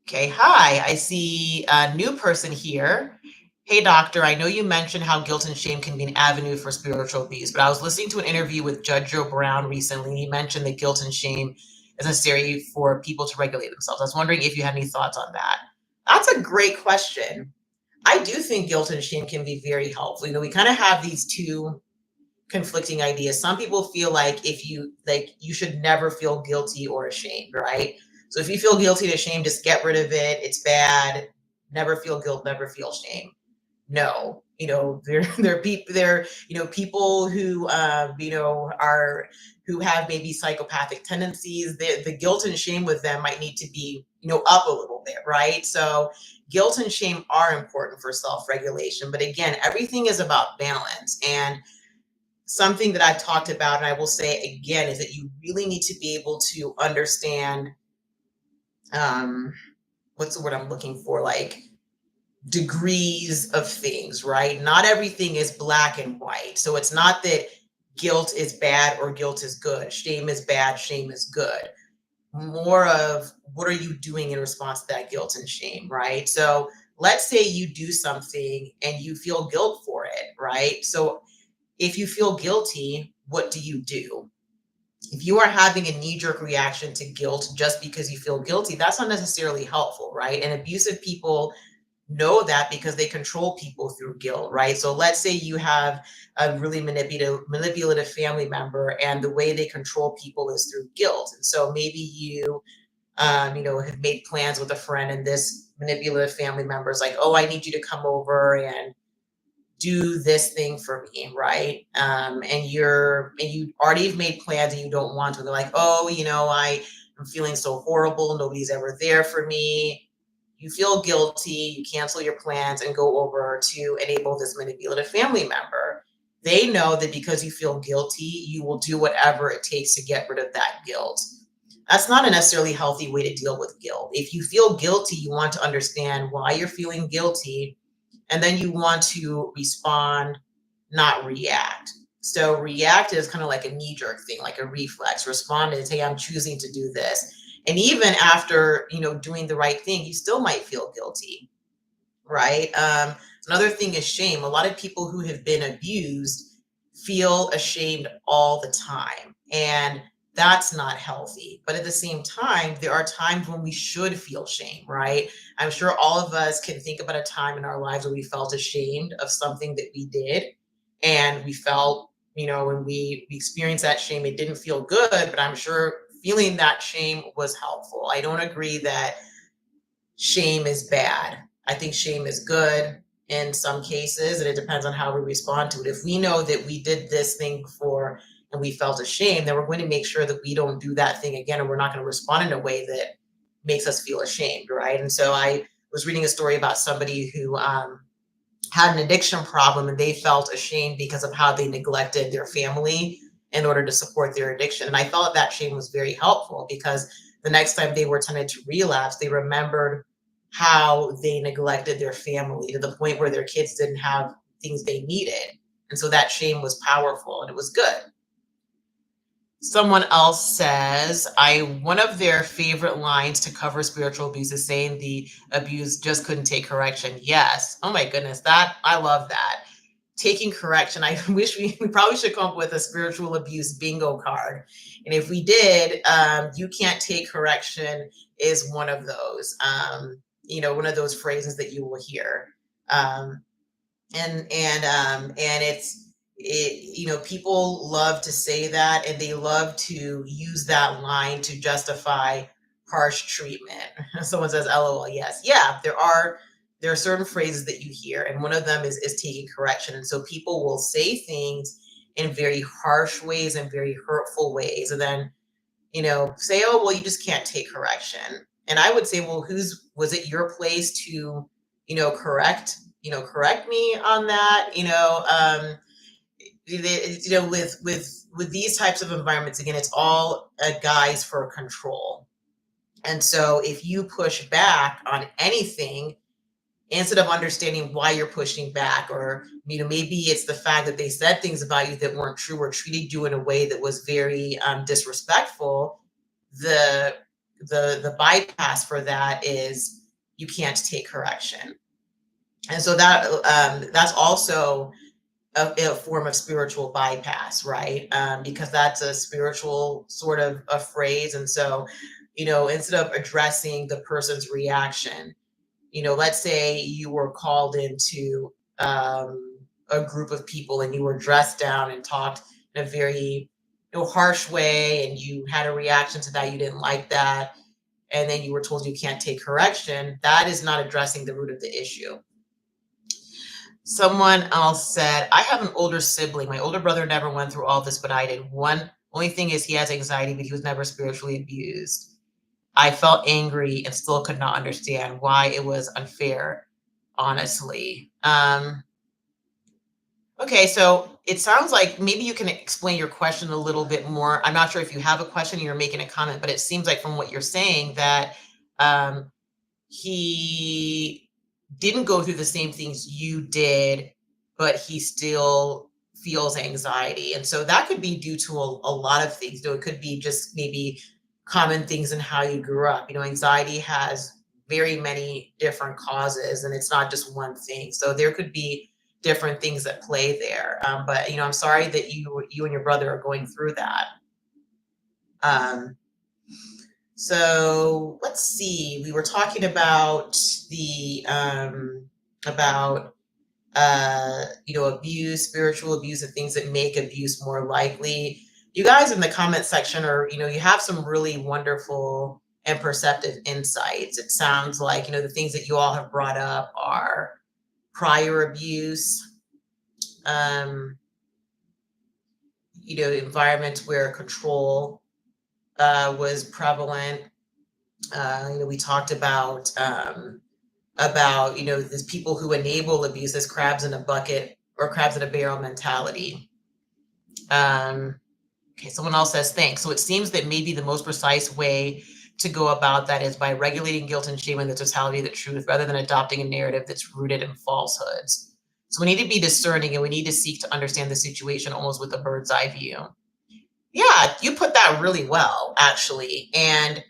Okay, hi, I see a new person here. Hey, doctor, I know you mentioned how guilt and shame can be an avenue for spiritual abuse, but I was listening to an interview with Judge Joe Brown recently, and he mentioned that guilt and shame is necessary for people to regulate themselves. I was wondering if you had any thoughts on that. That's a great question. I do think guilt and shame can be very helpful. We kind of have these two conflicting ideas. Some people feel like if you like you should never feel guilty or ashamed, right? So if you feel guilty or ashamed, just get rid of it. It's bad. Never feel guilt, never feel shame. No, there people who are who have maybe psychopathic tendencies. The guilt and shame with them might need to be up a little bit, right? So guilt and shame are important for self-regulation, but again, everything is about balance. And something that I've talked about, and I will say again, is that you really need to be able to understand, um, what's the word I'm looking for? Like degrees of things, right? Not everything is black and white. So it's not that guilt is bad or guilt is good. Shame is bad, shame is good. More of what are you doing in response to that guilt and shame, right? So let's say you do something and you feel guilt for it, right? So if you feel guilty, what do you do? If you are having a knee-jerk reaction to guilt just because you feel guilty, that's not necessarily helpful, right? And abusive people know that because they control people through guilt, right? So let's say you have a really manipulative family member, and the way they control people is through guilt. And so maybe you have made plans with a friend, and this manipulative family member is like, oh, I need you to come over and do this thing for me, right? And you already have made plans and you don't want to. They're like, oh, I'm feeling so horrible. Nobody's ever there for me. You feel guilty. You cancel your plans and go over to enable this manipulative family member. They know that because you feel guilty, you will do whatever it takes to get rid of that guilt. That's not a necessarily healthy way to deal with guilt. If you feel guilty, you want to understand why you're feeling guilty, and then you want to respond, not react. So react is kind of like a knee-jerk thing, like a reflex. Respond is, hey, I'm choosing to do this. And even after, doing the right thing, you still might feel guilty, right? Another thing is shame. A lot of people who have been abused feel ashamed all the time. And that's not healthy. But at the same time, there are times when we should feel shame, right? I'm sure all of us can think about a time in our lives where we felt ashamed of something that we did. And we felt, when we experienced that shame, it didn't feel good, but I'm sure feeling that shame was helpful. I don't agree that shame is bad. I think shame is good in some cases, and it depends on how we respond to it. If we know that we did this thing before and we felt ashamed, then we're going to make sure that we don't do that thing again, and we're not going to respond in a way that makes us feel ashamed, right? And so I was reading a story about somebody who had an addiction problem, and they felt ashamed because of how they neglected their family in order to support their addiction. And I thought that shame was very helpful, because the next time they were tempted to relapse, they remembered how they neglected their family to the point where their kids didn't have things they needed. And so that shame was powerful and it was good. Someone else says, one of their favorite lines to cover spiritual abuse is saying the abuse just couldn't take correction. Yes. Oh my goodness. I love that. Taking correction. I wish we probably should come up with a spiritual abuse bingo card. And if we did, you can't take correction is one of those, one of those phrases that you will hear. And people love to say that, and they love to use that line to justify harsh treatment. Someone says, LOL, yes. Yeah, there are certain phrases that you hear, and one of them is taking correction. And so people will say things in very harsh ways and very hurtful ways, and then, say, oh, well, you just can't take correction. And I would say, well, was it your place to, correct me on that? With these types of environments, again, it's all a guise for control. And so if you push back on anything, instead of understanding why you're pushing back, or maybe it's the fact that they said things about you that weren't true, or treated you in a way that was very disrespectful, the bypass for that is you can't take correction. And so that's also a form of spiritual bypass, right? Because that's a spiritual sort of a phrase. And so, instead of addressing the person's reaction, let's say you were called into a group of people and you were dressed down and talked in a very harsh way, and you had a reaction to that, you didn't like that, and then you were told you can't take correction. That is not addressing the root of the issue. Someone else said, I have an older sibling. My older brother never went through all this, but I did. Only thing is he has anxiety, but he was never spiritually abused. I felt angry and still could not understand why it was unfair, honestly. Okay, so it sounds like maybe you can explain your question a little bit more. I'm not sure if you have a question and you're making a comment, but it seems like from what you're saying that he didn't go through the same things you did, but he still feels anxiety. And so that could be due to a lot of things. It could be just maybe common things in how you grew up. Anxiety has very many different causes, and it's not just one thing. So there could be different things that play there. But I'm sorry that you and your brother are going through that. So let's see. We were talking about the abuse, spiritual abuse, and things that make abuse more likely. You guys in the comment section you have some really wonderful and perceptive insights. It sounds like, the things that you all have brought up are prior abuse, um, environments where control was prevalent. We talked about these people who enable abuse, this crabs in a bucket or crabs in a barrel mentality. Um, okay, someone else says thanks. So it seems that maybe the most precise way to go about that is by regulating guilt and shame in the totality of the truth rather than adopting a narrative that's rooted in falsehoods. So we need to be discerning and we need to seek to understand the situation almost with a bird's eye view. Yeah, you put that really well, actually. And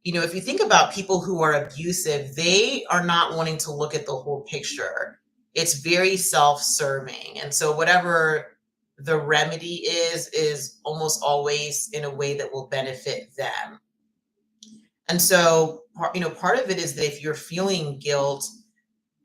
if you think about people who are abusive, they are not wanting to look at the whole picture. It's very self-serving. And so whatever the remedy is almost always in a way that will benefit them. And so, part of it is that if you're feeling guilt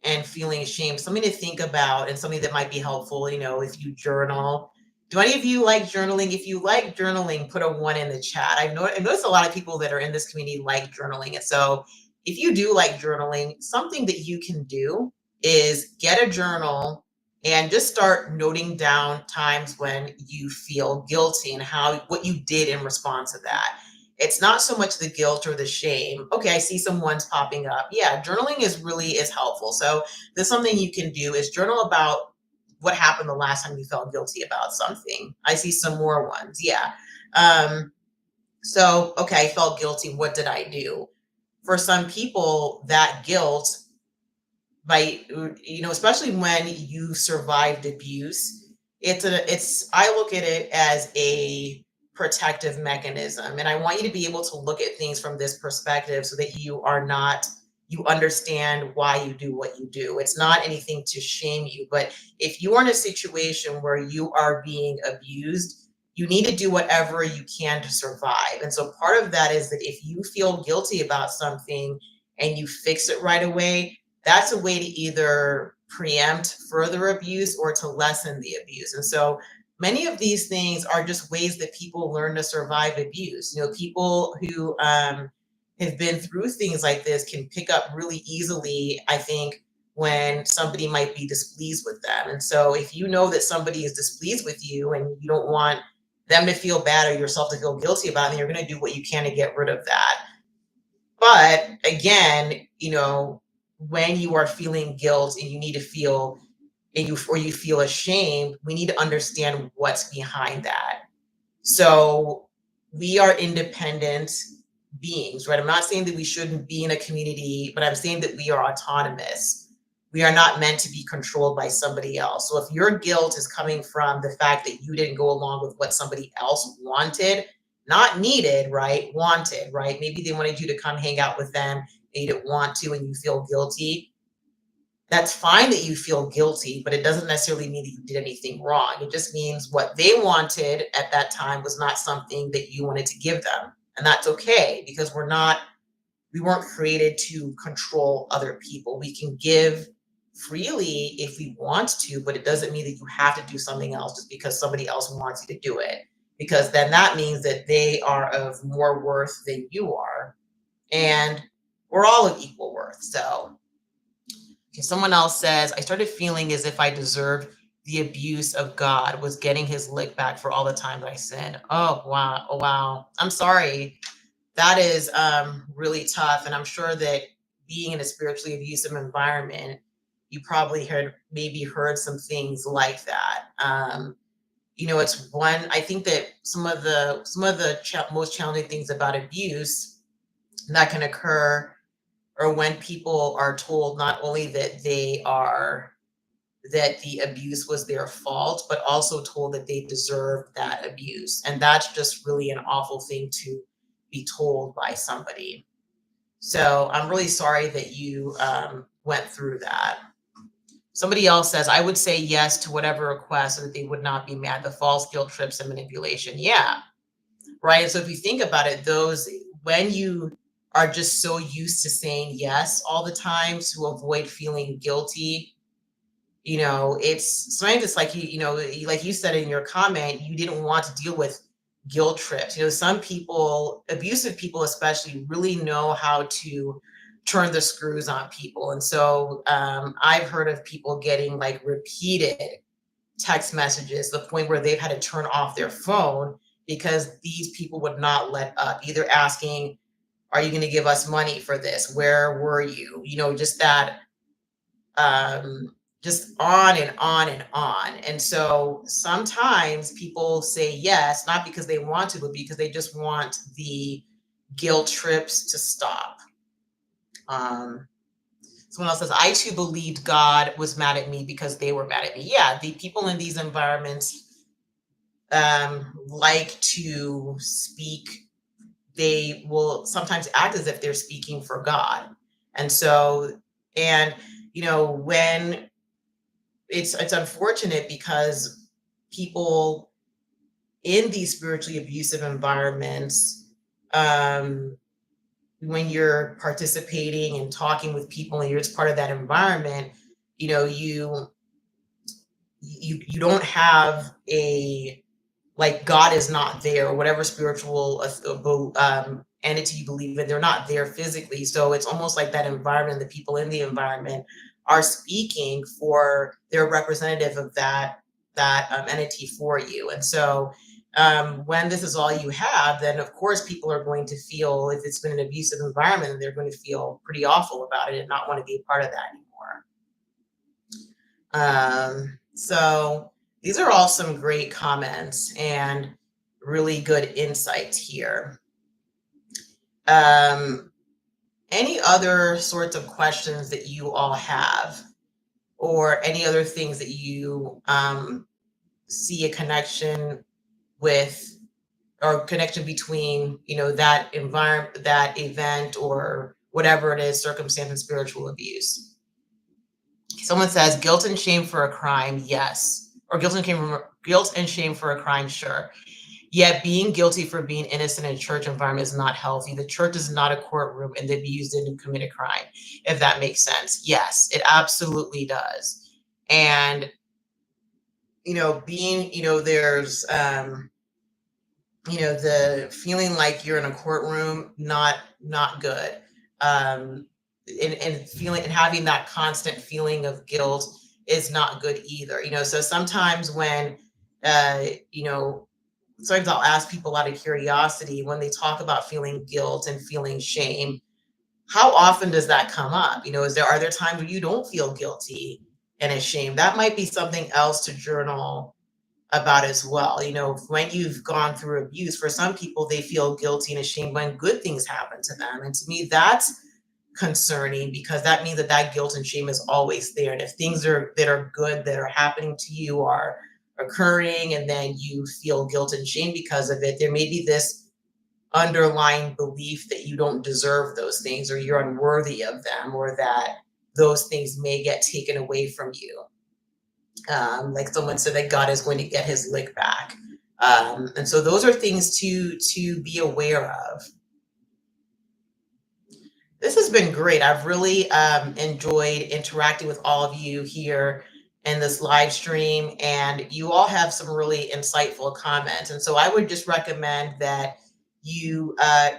and feeling shame, something to think about and something that might be helpful, if you journal. Do any of you like journaling? If you like journaling, put a 1 in the chat. I've noticed a lot of people that are in this community like journaling. And so if you do like journaling, something that you can do is get a journal and just start noting down times when you feel guilty and what you did in response to that. It's not so much the guilt or the shame. Okay, I see some ones popping up. Yeah, journaling is helpful. So there's something you can do is journal about what happened the last time you felt guilty about something. I see some more ones. Yeah. So, okay, I felt guilty. What did I do? For some people, that guilt, by especially when you survived abuse, I look at it as a protective mechanism, and I want you to be able to look at things from this perspective so that you understand why you do what you do. It's not anything to shame you, but if you are in a situation where you are being abused, you need to do whatever you can to survive. And so part of that is that if you feel guilty about something and you fix it right away, that's a way to either preempt further abuse or to lessen the abuse. And so many of these things are just ways that people learn to survive abuse. People who have been through things like this can pick up really easily, I think, when somebody might be displeased with them. And so if you know that somebody is displeased with you and you don't want them to feel bad or yourself to feel guilty about it, then you're going to do what you can to get rid of that. But again, when you are feeling guilt and you need to feel or you feel ashamed, we need to understand what's behind that. So we are independent beings, right? I'm not saying that we shouldn't be in a community, but I'm saying that we are autonomous. We are not meant to be controlled by somebody else. So if your guilt is coming from the fact that you didn't go along with what somebody else wanted, not needed, right? Wanted, right? Maybe they wanted you to come hang out with them and you didn't want to and you feel guilty. That's fine that you feel guilty, but it doesn't necessarily mean that you did anything wrong. It just means what they wanted at that time was not something that you wanted to give them. And that's okay, because we weren't created to control other people. We can give freely if we want to, but it doesn't mean that you have to do something else just because somebody else wants you to do it. Because then that means that they are of more worth than you are. And we're all of equal worth. So okay, someone else says, I started feeling as if I deserved the abuse of God, was getting his lick back for all the time that I sinned. Oh, wow. Oh, wow. I'm sorry. That is really tough. And I'm sure that being in a spiritually abusive environment, you probably maybe heard some things like that. It's I think that some of the most challenging things about abuse that can occur or when people are told not only that that the abuse was their fault, but also told that they deserve that abuse. And that's just really an awful thing to be told by somebody. So I'm really sorry that you went through that. Somebody else says, I would say yes to whatever request so that they would not be mad. The false guilt trips and manipulation. Yeah. Right. And so if you think about it, when you are just so used to saying yes all the time to avoid feeling guilty, sometimes it's like like you said in your comment, you didn't want to deal with guilt trips. Some people, abusive people especially, really know how to turn the screws on people. And so I've heard of people getting like repeated text messages, the point where they've had to turn off their phone because these people would not let up, either asking, are you going to give us money for this? Where were you? Just that, just on and on and on. And so sometimes people say yes, not because they want to, but because they just want the guilt trips to stop. Um, Someone else says, I too believed God was mad at me because they were mad at me. Yeah, the people in these environments like to speak. They will sometimes act as if they're speaking for God. And so, and, when it's unfortunate because people in these spiritually abusive environments, when you're participating and talking with people and you're just part of that environment, you don't have a, like, God is not there, or whatever spiritual entity you believe in, they're not there physically. So it's almost like that environment, the people in the environment are speaking for their representative of that entity for you. And so when this is all you have, then of course people are going to feel, if it's been an abusive environment, they're going to feel pretty awful about it and not want to be a part of that anymore. So these are all some great comments and really good insights here. Any other sorts of questions that you all have, or any other things that you see a connection with, or connection between, that environment, that event, or whatever it is, circumstance and spiritual abuse? Someone says guilt and shame for a crime, yes. Or guilt and shame for a crime, sure. Yet being guilty for being innocent in a church environment is not healthy. The church is not a courtroom, and they'd be used to commit a crime, if that makes sense. Yes, it absolutely does. And, there's, the feeling like you're in a courtroom, not good. And feeling and having that constant feeling of guilt is not good either. So sometimes when, sometimes I'll ask people out of curiosity, when they talk about feeling guilt and feeling shame, how often does that come up? Are there times where you don't feel guilty and ashamed? That might be something else to journal about as well. When you've gone through abuse, for some people, they feel guilty and ashamed when good things happen to them. And to me, that's concerning, because that means that guilt and shame is always there. And if things that are good that are happening to you are occurring, and then you feel guilt and shame because of it, there may be this underlying belief that you don't deserve those things, or you're unworthy of them, or that those things may get taken away from you. Like someone said, that God is going to get his lick back. And so those are things to be aware of. This has been great. I've really enjoyed interacting with all of you here in this live stream, and you all have some really insightful comments. And so I would just recommend that you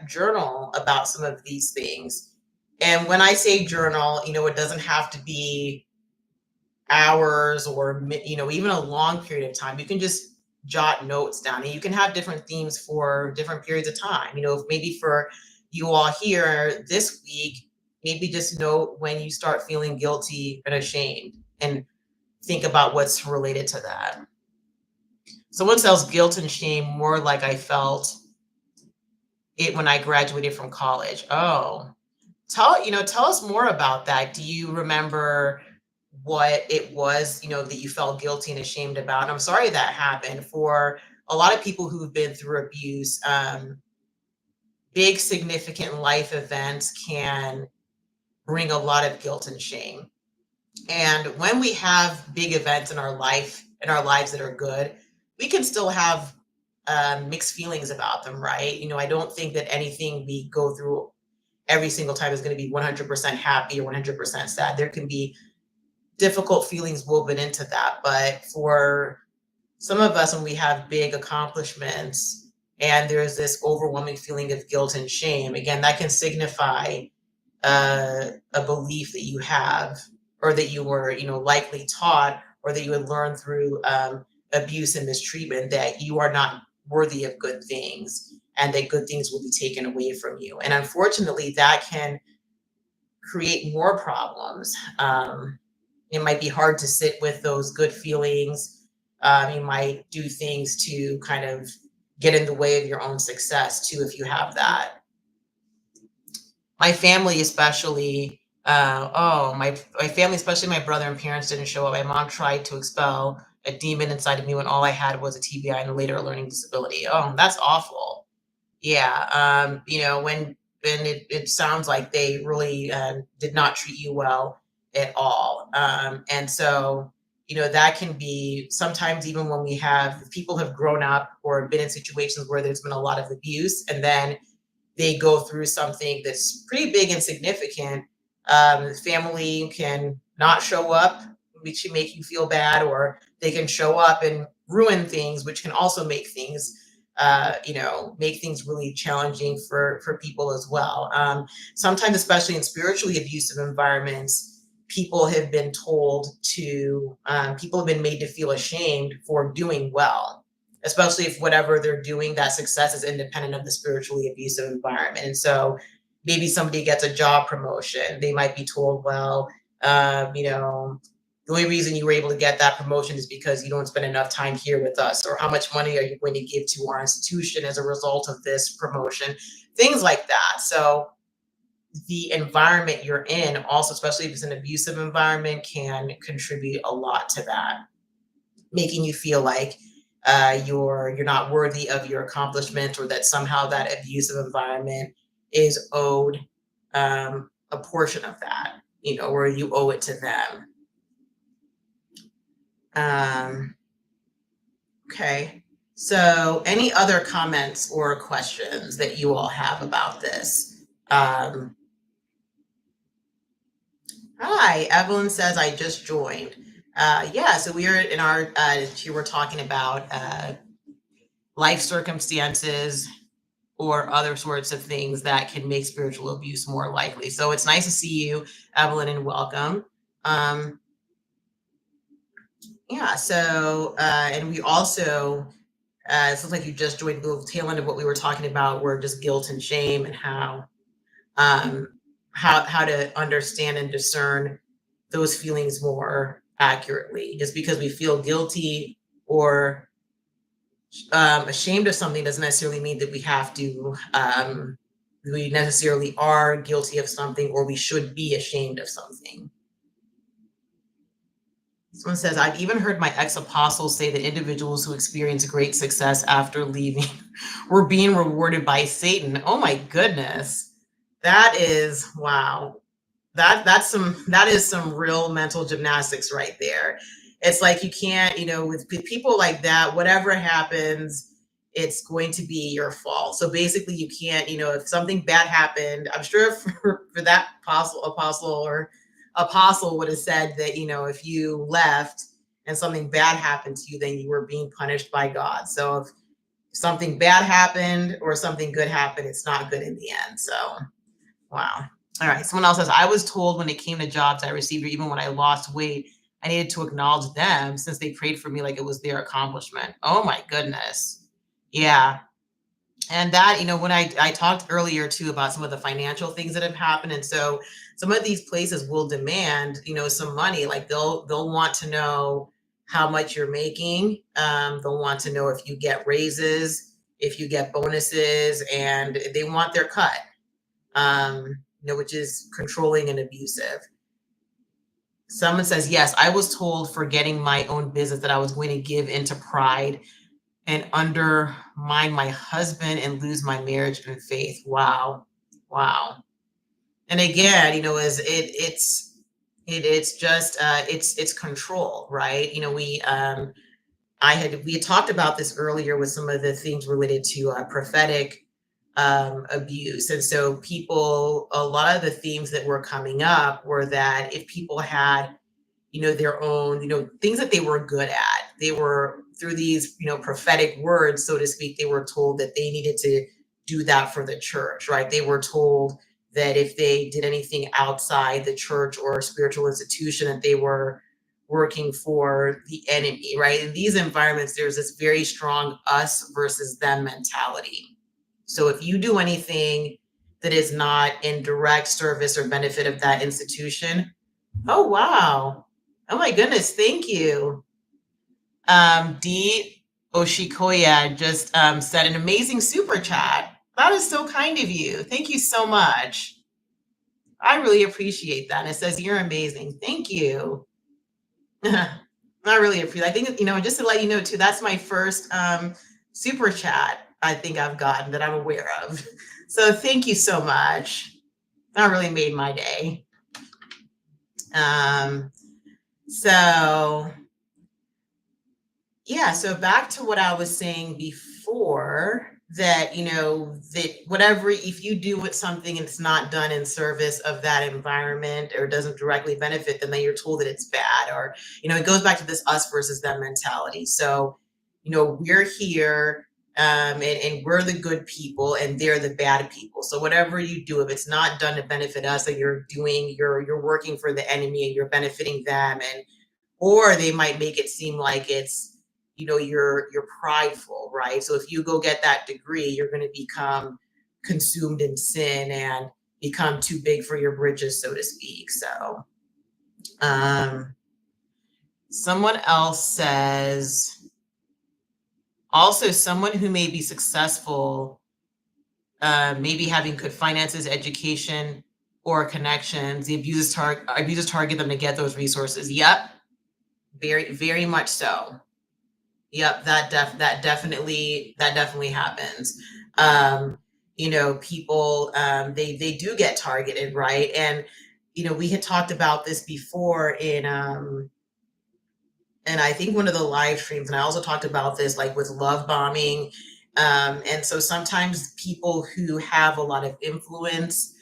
journal about some of these things. And when I say journal, it doesn't have to be hours or, even a long period of time. You can just jot notes down, and you can have different themes for different periods of time. If maybe for you all here this week, maybe just note when you start feeling guilty and ashamed, and think about what's related to that. Someone says guilt and shame more like I felt it when I graduated from college. Oh, tell us more about that. Do you remember what it was, that you felt guilty and ashamed about? I'm sorry that happened. For a lot of people who've been through abuse, big significant life events can bring a lot of guilt and shame. And when we have big events in our lives that are good, we can still have mixed feelings about them, right? I don't think that anything we go through every single time is going to be 100% happy or 100% sad. There can be difficult feelings woven into that. But for some of us, when we have big accomplishments and there's this overwhelming feeling of guilt and shame, again, that can signify a belief that you have, or that you were, likely taught, or that you would learn through abuse and mistreatment that you are not worthy of good things and that good things will be taken away from you. And unfortunately, that can create more problems. It might be hard to sit with those good feelings. You might do things to kind of get in the way of your own success too, if you have that. My family, especially, my family, especially my brother and parents, didn't show up. My mom tried to expel a demon inside of me when all I had was a TBI and later a learning disability. Oh, that's awful. Yeah, when it sounds like they really did not treat you well at all. And so, that can be sometimes even when we have people have grown up or been in situations where there's been a lot of abuse, and then they go through something that's pretty big and significant. The family can not show up, which can make you feel bad, or they can show up and ruin things, which can also make things really challenging for people as well. Sometimes, especially in spiritually abusive environments, people have been made to feel ashamed for doing well, especially if whatever they're doing, that success is independent of the spiritually abusive environment. And so maybe somebody gets a job promotion, they might be told, well, the only reason you were able to get that promotion is because you don't spend enough time here with us, or how much money are you going to give to our institution as a result of this promotion, things like that. So the environment you're in also, especially if it's an abusive environment, can contribute a lot to that, making you feel like you're not worthy of your accomplishment, or that somehow that abusive environment is owed a portion of that, or you owe it to them. Okay. So, any other comments or questions that you all have about this? Hi, Evelyn says, I just joined. Yeah, so we are in our, here we're talking about life circumstances or other sorts of things that can make spiritual abuse more likely. So it's nice to see you, Evelyn, and welcome. Yeah, so, and we also, it looks like you just joined the tail end of what we were talking about, were just guilt and shame, and um, how to understand and discern those feelings more accurately. Just because we feel guilty or ashamed of something doesn't necessarily mean that we necessarily are guilty of something, or we should be ashamed of something. Someone says, I've even heard my ex-apostles say that individuals who experience great success after leaving were being rewarded by Satan. Oh my goodness. That is, wow. That is some real mental gymnastics right there. It's like you can't, with people like that, whatever happens, it's going to be your fault. So basically you can't, if something bad happened, I'm sure for that apostle would have said that, if you left and something bad happened to you, then you were being punished by God. So if something bad happened or something good happened, it's not good in the end. So, wow. All right. Someone else says, I was told when it came to jobs I received, or even when I lost weight, I needed to acknowledge them since they prayed for me like it was their accomplishment. Oh my goodness. Yeah. And that, when I talked earlier too about some of the financial things that have happened. And so some of these places will demand, some money. Like they'll want to know how much you're making. They'll want to know if you get raises, if you get bonuses, and they want their cut. Which is controlling and abusive. Someone says, yes, I was told for getting my own business that I was going to give into pride and undermine my husband and lose my marriage and faith. Wow. Wow. And again, it's just, it's control, right? We had talked about this earlier with some of the things related to prophetic abuse. And so a lot of the themes that were coming up were that if people had, their own, things that they were good at, they were through these, prophetic words, so to speak, they were told that they needed to do that for the church, right? They were told that if they did anything outside the church or spiritual institution, that they were working for the enemy, right? In these environments, there's this very strong us versus them mentality. So if you do anything that is not in direct service or benefit of that institution, oh wow. Oh my goodness, thank you. D Oshikoya just said an amazing super chat. That is so kind of you. Thank you so much. I really appreciate that. And it says you're amazing. Thank you. I really appreciate. I think just to let you know too, that's my first super chat I think I've gotten that I'm aware of. So thank you so much. That really made my day. So yeah, so back to what I was saying before, that that whatever, if you do with something and it's not done in service of that environment or doesn't directly benefit them, then you're told that it's bad, or it goes back to this us versus them mentality. So we're here, and we're the good people and they're the bad people. So whatever you do, if it's not done to benefit us, then you're working for the enemy and you're benefiting them. And or they might make it seem like it's you're prideful, right? So if you go get that degree, you're going to become consumed in sin and become too big for your britches, so to speak. So someone else says, also someone who may be successful, maybe having good finances, education, or connections, the abusers target them to get those resources. Yep, very, very much so. Yep, that definitely happens. People, they do get targeted, right? And we had talked about this before in and I think one of the live streams, and I also talked about this like with love bombing. And so sometimes people who have a lot of influence,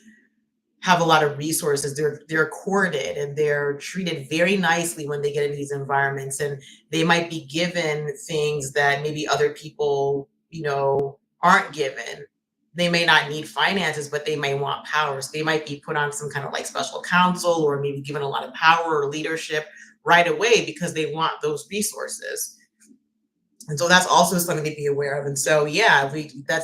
have a lot of resources, they're courted and they're treated very nicely when they get into these environments, and they might be given things that maybe other people aren't given. They may not need finances, but they may want power. So they might be put on some kind of like special counsel, or maybe given a lot of power or leadership right away because they want those resources. And so that's also something to be aware of. And so yeah,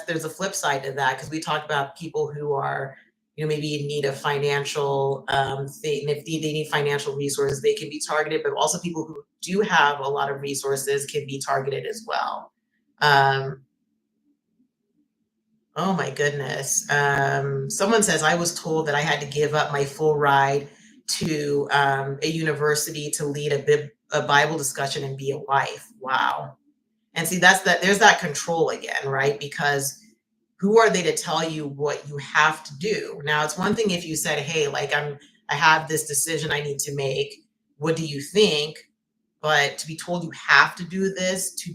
there's a flip side to that, because we talked about people who are maybe in need of financial thing. If they need financial resources, they can be targeted, but also people who do have a lot of resources can be targeted as well. Oh my goodness. Someone says, I was told that I had to give up my full ride to a university to lead a Bible discussion and be a wife. Wow. And see, there's that control again, right? Because who are they to tell you what you have to do? Now, it's one thing if you said, hey, like I have this decision I need to make. What do you think? But to be told you have to do this to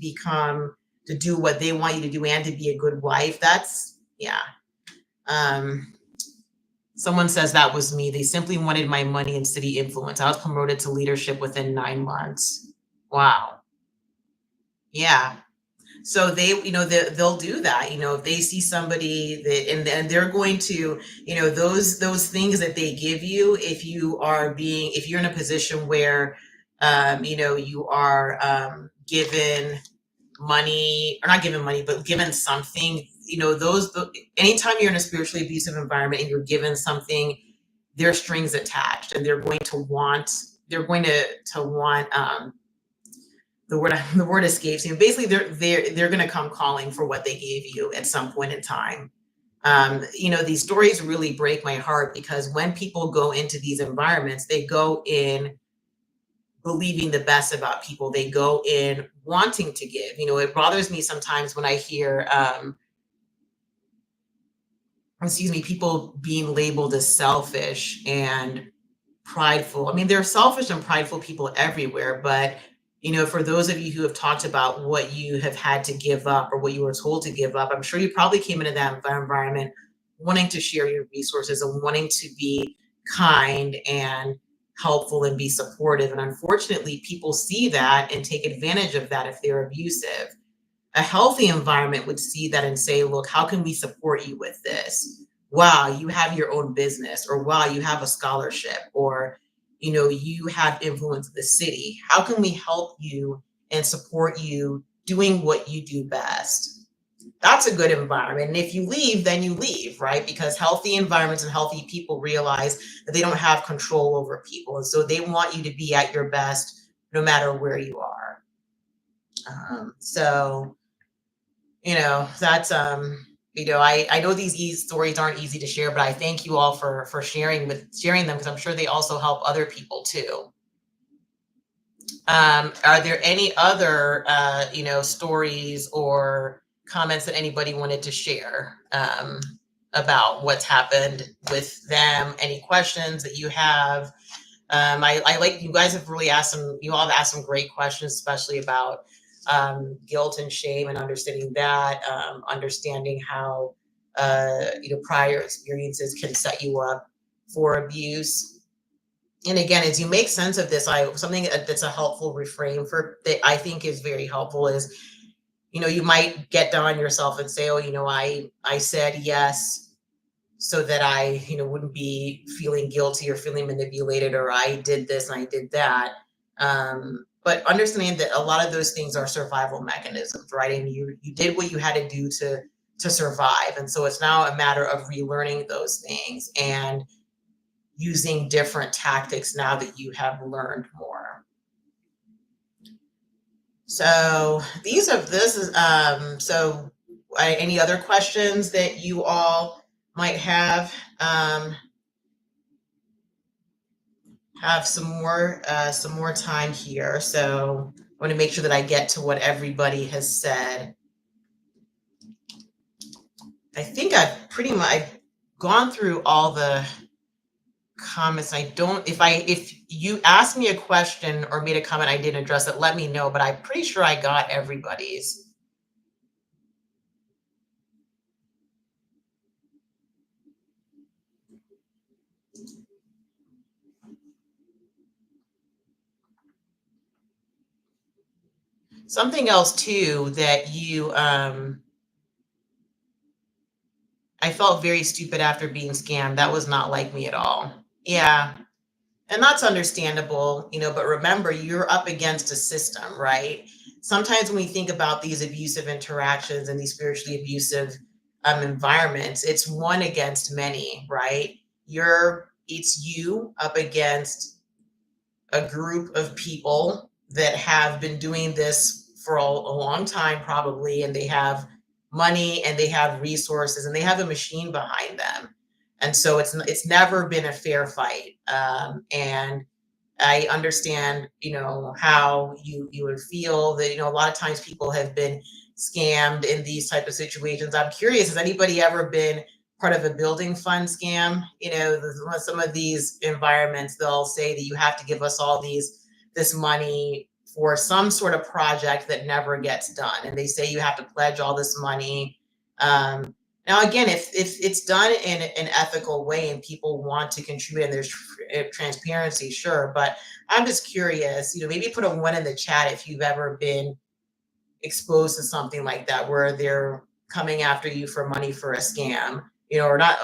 do what they want you to do and to be a good wife, that's, yeah. Someone says that was me. They simply wanted my money and city influence. I was promoted to leadership within 9 months. Wow. Yeah. So they'll do that, if they see somebody that, and they're going to, those things that they give you, if you're in a position where, you are given money, or not given money, but given something, anytime you're in a spiritually abusive environment and you're given something, there are strings attached, and they're going to want, the word escapes me. Basically, they're going to come calling for what they gave you at some point in time. These stories really break my heart, because when people go into these environments, they go in believing the best about people. They go in wanting to give. It bothers me sometimes when I hear, people being labeled as selfish and prideful. I mean, there are selfish and prideful people everywhere, but for those of you who have talked about what you have had to give up or what you were told to give up, I'm sure you probably came into that environment wanting to share your resources and wanting to be kind and helpful and be supportive. And unfortunately, people see that and take advantage of that if they're abusive. A healthy environment would see that and say, look, how can we support you with this? Wow, you have your own business, or wow, you have a scholarship, or you have influence in the city. How can we help you and support you doing what you do best? That's a good environment. And if you leave, then you leave, right? Because healthy environments and healthy people realize that they don't have control over people. And so they want you to be at your best no matter where you are. So, that's I know these stories aren't easy to share, but I thank you all for sharing them, because I'm sure they also help other people too. Are there any other stories or comments that anybody wanted to share about what's happened with them? Any questions that you have? I like, you guys have really you all have asked some great questions, especially about guilt and shame and understanding that, understanding how prior experiences can set you up for abuse. And again, as you make sense of this, something that's a helpful refrain for that I think is very helpful is, you might get down on yourself and say, oh, I said yes so that I, wouldn't be feeling guilty or feeling manipulated, or I did this and I did that. But understanding that a lot of those things are survival mechanisms, right? And you did what you had to do to survive. And so it's now a matter of relearning those things and using different tactics now that you have learned more. So any other questions that you all might have? Have some more time here, so I want to make sure that I get to what everybody has said. I think I've gone through all the comments. If you asked me a question or made a comment I didn't address it, let me know, but I'm pretty sure I got everybody's. Something else too that I felt very stupid after being scammed. That was not like me at all. Yeah. And that's understandable, but remember, you're up against a system, right? Sometimes when we think about these abusive interactions and these spiritually abusive environments, it's one against many, right? It's you up against a group of people that have been doing this for a long time, probably, and they have money and they have resources and they have a machine behind them. And so it's never been a fair fight. And I understand, how you would feel that, a lot of times people have been scammed in these type of situations. I'm curious, has anybody ever been part of a building fund scam? Some of these environments, they'll say that you have to give us all this money for some sort of project that never gets done. And they say you have to pledge all this money. Now, again, if it's done in an ethical way and people want to contribute and there's transparency, sure. But I'm just curious, maybe put a 1 in the chat if you've ever been exposed to something like that, where they're coming after you for money for a scam, or not,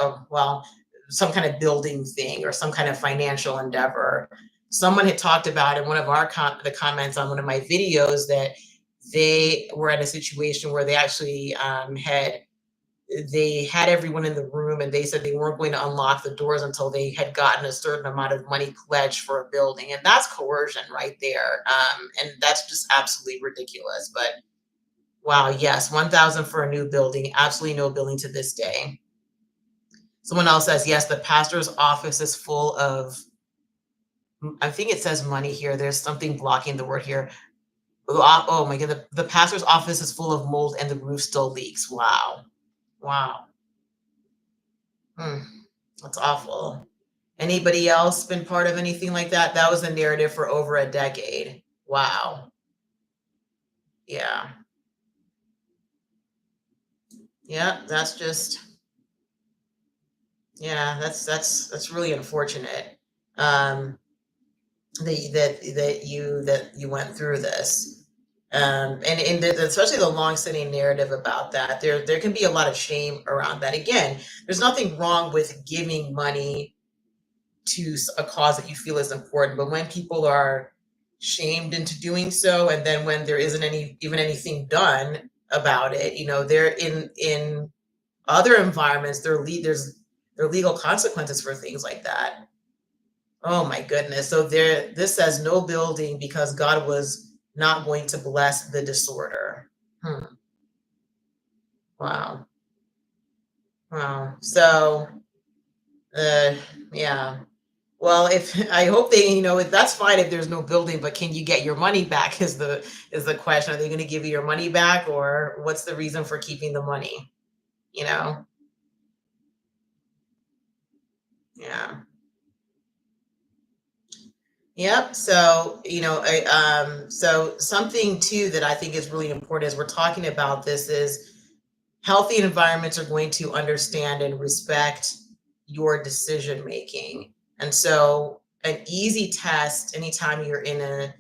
some kind of building thing or some kind of financial endeavor. Someone had talked about in one of the comments on one of my videos that they were in a situation where they actually they had everyone in the room and they said they weren't going to unlock the doors until they had gotten a certain amount of money pledged for a building. And that's coercion right there. And that's just absolutely ridiculous. But wow, yes, 1,000 for a new building. Absolutely no building to this day. Someone else says, yes, the pastor's office is full of, I think it says money here. There's something blocking the word here. Oh my God, the pastor's office is full of mold and the roof still leaks. Wow. Wow. That's awful. Anybody else been part of anything like that? That was the narrative for over a decade. Wow. Yeah. Yeah, that's really unfortunate. That you went through this. And especially the long-standing narrative about that, there can be a lot of shame around that. Again, there's nothing wrong with giving money to a cause that you feel is important. But when people are shamed into doing so, and then when there isn't even anything done about it, they're in other environments, there are legal consequences for things like that. Oh my goodness. So this says no building because God was not going to bless the disorder. Hmm. Wow. Wow. So, uh, yeah. Well, if I hope they, that's fine if there's no building, but can you get your money back is the question. Are they going to give you your money back, or what's the reason for keeping the money? You know? Yeah. Yep. So, so something too that I think is really important as we're talking about this is healthy environments are going to understand and respect your decision making. And so, an easy test anytime you're in a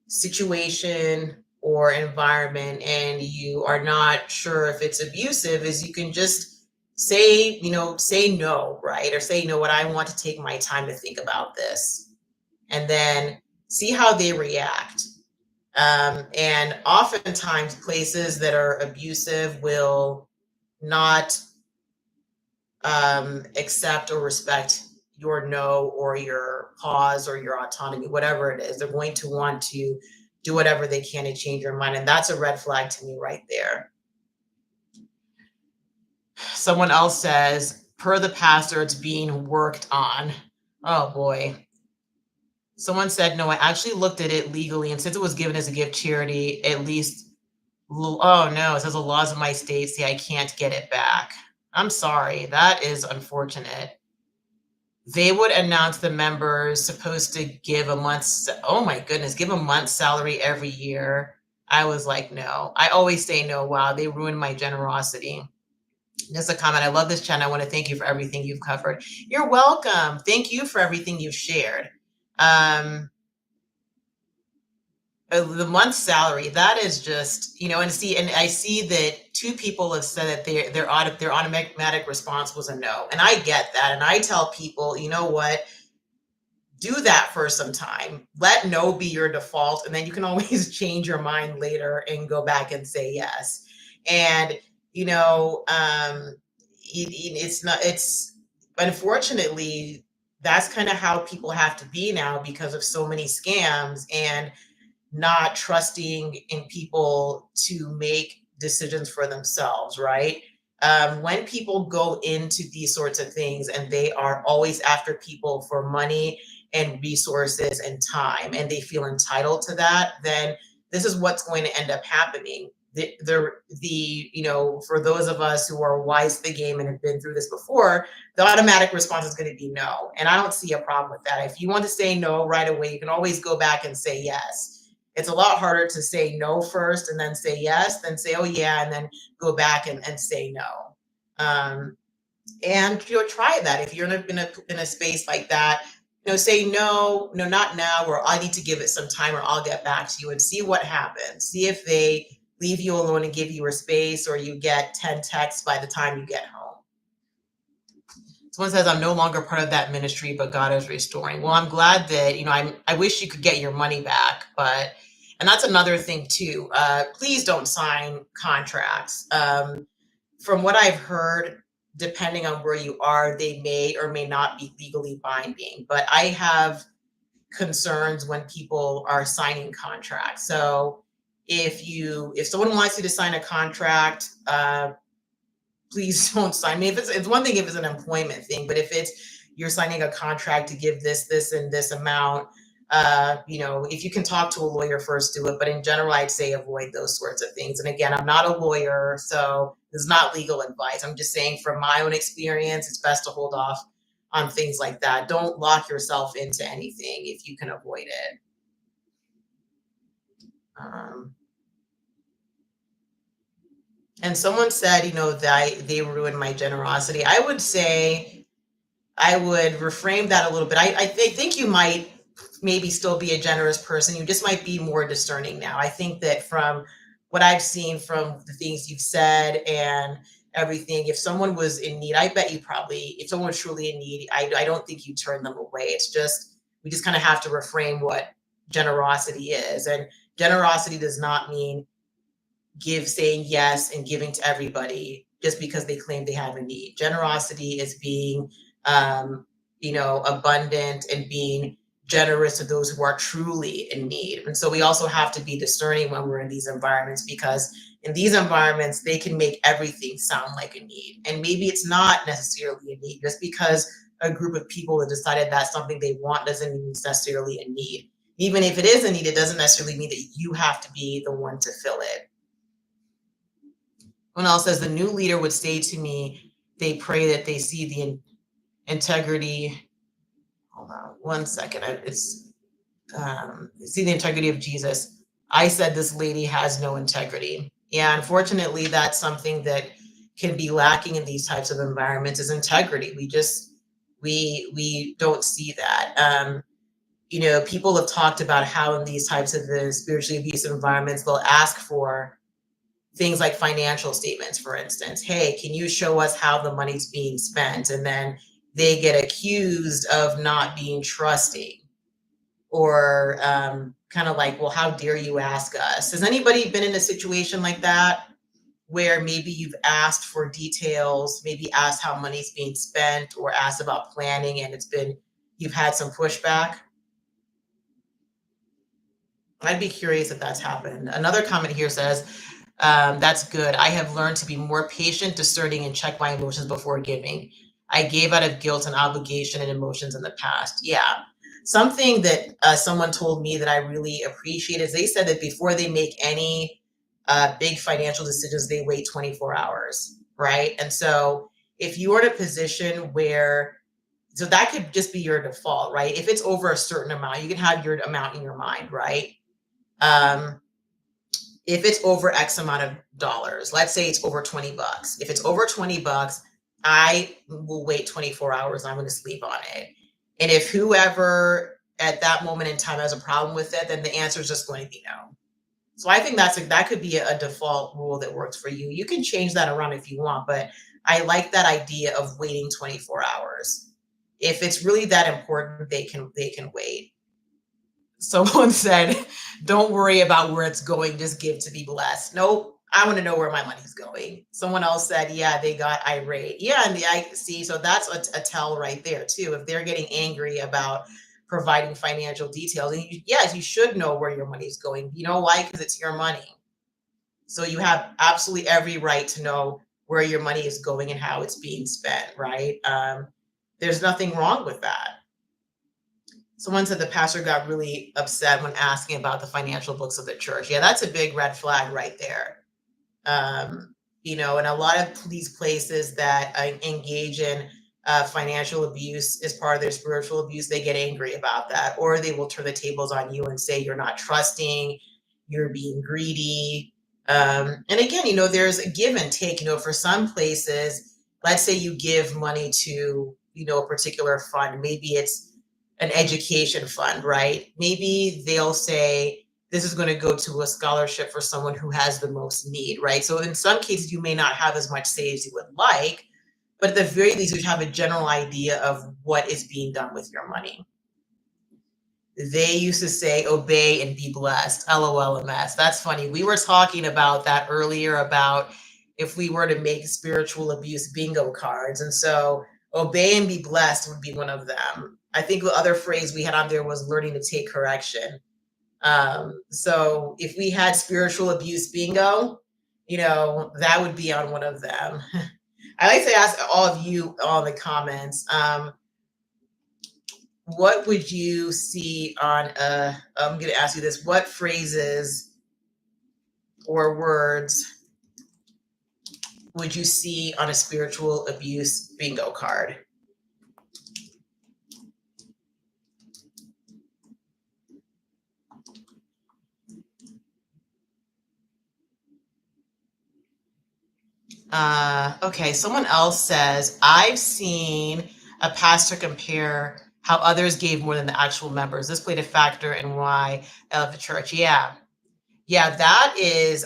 situation or environment and you are not sure if it's abusive is you can just say no, right? Or say, what, I want to take my time to think about this, and then see how they react. And oftentimes, places that are abusive will not accept or respect your no or your pause or your autonomy, whatever it is. They're going to want to do whatever they can to change your mind. And that's a red flag to me right there. Someone else says, per the pastor, it's being worked on. Oh boy. Someone said, no, I actually looked at it legally, and since it was given as a gift charity, at least, oh no, it says the laws of my state say I can't get it back. I'm sorry. That is unfortunate. They would announce the members supposed to give a month's, oh my goodness, give a month's salary every year. I was like, no. I always say no. Wow, they ruined my generosity. Just a comment. I love this channel. I want to thank you for everything you've covered. You're welcome. Thank you for everything you've shared. The month's salary, that is just, and I see that two people have said that their automatic response was a no. And I get that. And I tell people, you know what? Do that for some time. Let no be your default, and then you can always change your mind later and go back and say yes. And it's unfortunately that's kind of how people have to be now because of so many scams and not trusting in people to make decisions for themselves, right? When people go into these sorts of things and they are always after people for money and resources and time, and they feel entitled to that, then this is what's going to end up happening. For those of us who are wise to the game and have been through this before, the automatic response is going to be no. And I don't see a problem with that. If you want to say no right away, you can always go back and say yes. It's a lot harder to say no first and then say yes, than say, oh yeah, and then go back and say no. And try that. If you're in a space like that, say no, no, not now, or I need to give it some time, or I'll get back to you, and see what happens. See if they leave you alone and give you a space, or you get 10 texts by the time you get home. Someone says, I'm no longer part of that ministry, but God is restoring. Well, I'm glad that, I wish you could get your money back, and that's another thing too. Please don't sign contracts. From what I've heard, depending on where you are, they may or may not be legally binding. But I have concerns when people are signing contracts. So if someone wants you to sign a contract, please don't sign me. If it's one thing if it's an employment thing, but if you're signing a contract to give this, and this amount, if you can talk to a lawyer first, do it. But in general, I'd say avoid those sorts of things. And again, I'm not a lawyer, so this is not legal advice. I'm just saying from my own experience, it's best to hold off on things like that. Don't lock yourself into anything if you can avoid it. And someone said, that they ruined my generosity. I would say I would reframe that a little bit. I think you might maybe still be a generous person. You just might be more discerning now. I think that from what I've seen from the things you've said and everything. If someone was in need, I bet you probably, if someone was truly in need, I don't think you turn them away. It's just, we just kind of have to reframe what generosity is. And generosity does not mean saying yes and giving to everybody just because they claim they have a need. Generosity is being, um, abundant and being generous to those who are truly in need. And so we also have to be discerning when we're in these environments, because in these environments, they can make everything sound like a need. And maybe it's not necessarily a need. Just because a group of people have decided that's something they want doesn't mean it's necessarily a need. Even if it is a need, it doesn't necessarily mean that you have to be the one to fill it. One else says the new leader would say to me, they pray that they see the integrity. Hold on one second. See the integrity of Jesus. I said this lady has no integrity. Yeah, unfortunately, that's something that can be lacking in these types of environments, is integrity. We don't see that. People have talked about how in these types of spiritually abusive environments, they'll ask for things like financial statements, for instance. Hey, can you show us how the money's being spent? And then they get accused of not being trusting, or kind of like, well, how dare you ask us? Has anybody been in a situation like that, where maybe you've asked for details, maybe asked how money's being spent, or asked about planning, and you've had some pushback? I'd be curious if that's happened. Another comment here says, that's good. I have learned to be more patient, discerning, and check my emotions before giving. I gave out of guilt and obligation and emotions in the past. Yeah. Something that someone told me that I really appreciate is they said that before they make any big financial decisions, they wait 24 hours, right? And so if you're in a position where, so that could just be your default, right? If it's over a certain amount, you can have your amount in your mind, right? If it's over X amount of dollars, let's say it's over 20 bucks. If it's over 20 bucks, I will wait 24 hours. I'm going to sleep on it. And if whoever at that moment in time has a problem with it, then the answer is just going to be no. So I think that could be a default rule that works for you. You can change that around if you want, but I like that idea of waiting 24 hours. If it's really that important, they can wait. Someone said, don't worry about where it's going, just give to be blessed. Nope, I want to know where my money's going. Someone else said, yeah, they got irate. Yeah, and I see, so that's a tell right there too. If they're getting angry about providing financial details, and yes, you should know where your money's going. You know why? Because it's your money. So you have absolutely every right to know where your money is going and how it's being spent, right? There's nothing wrong with that. Someone said the pastor got really upset when asking about the financial books of the church. Yeah, that's a big red flag right there. And a lot of these places that engage in financial abuse as part of their spiritual abuse, they get angry about that, or they will turn the tables on you and say you're not trusting, you're being greedy. And again, there's a give and take. For some places, let's say you give money to, a particular fund. Maybe it's an education fund, right? Maybe they'll say, this is going to go to a scholarship for someone who has the most need, right? So in some cases, you may not have as much say as you would like, but at the very least, you have a general idea of what is being done with your money. They used to say, obey and be blessed. LOLMS. That's funny. We were talking about that earlier, about if we were to make spiritual abuse bingo cards. And so obey and be blessed would be one of them. I think the other phrase we had on there was learning to take correction. So if we had spiritual abuse bingo, that would be on one of them. I like to ask all of you all in the comments, what would you see on I'm going to ask you this, what phrases or words would you see on a spiritual abuse bingo card? Okay, someone else says, I've seen a pastor compare how others gave more than the actual members. This played a factor in why I left the church. Yeah, that is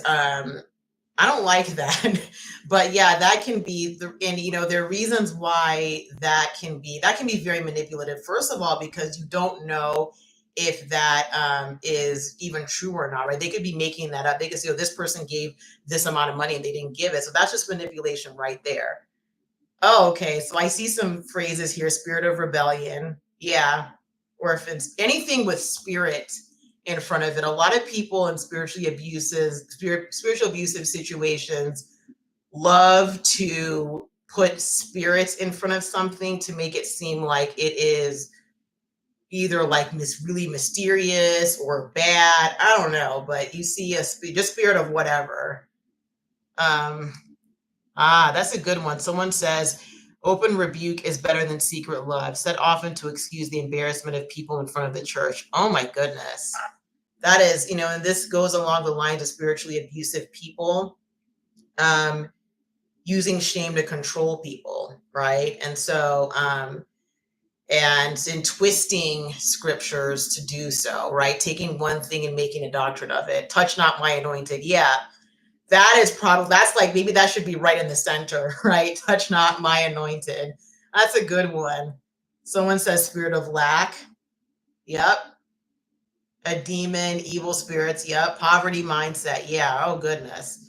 I don't like that. But yeah, that can be and there are reasons why that can be very manipulative. First of all, because you don't know if that is even true or not, right? They could be making that up. They could say, oh, this person gave this amount of money and they didn't give it. So that's just manipulation right there. Oh, okay. So I see some phrases here: spirit of rebellion. Yeah. Orphans. Anything with spirit in front of it. A lot of people in spiritual abusive situations love to put spirits in front of something to make it seem like it is either like really mysterious or bad. I don't know, but you see just spirit of whatever. Um, that's a good one. Someone says, open rebuke is better than secret love, said often to excuse the embarrassment of people in front of the church. Oh my goodness. That is, and this goes along the lines of spiritually abusive people using shame to control people, right? And so, and in twisting scriptures to do so, right? Taking one thing and making a doctrine of it. Touch not my anointed. Yeah, that's like, maybe that should be right in the center, right? Touch not my anointed. That's a good one. Someone says spirit of lack. Yep. A demon, evil spirits. Yep. Poverty mindset. Yeah. Oh goodness.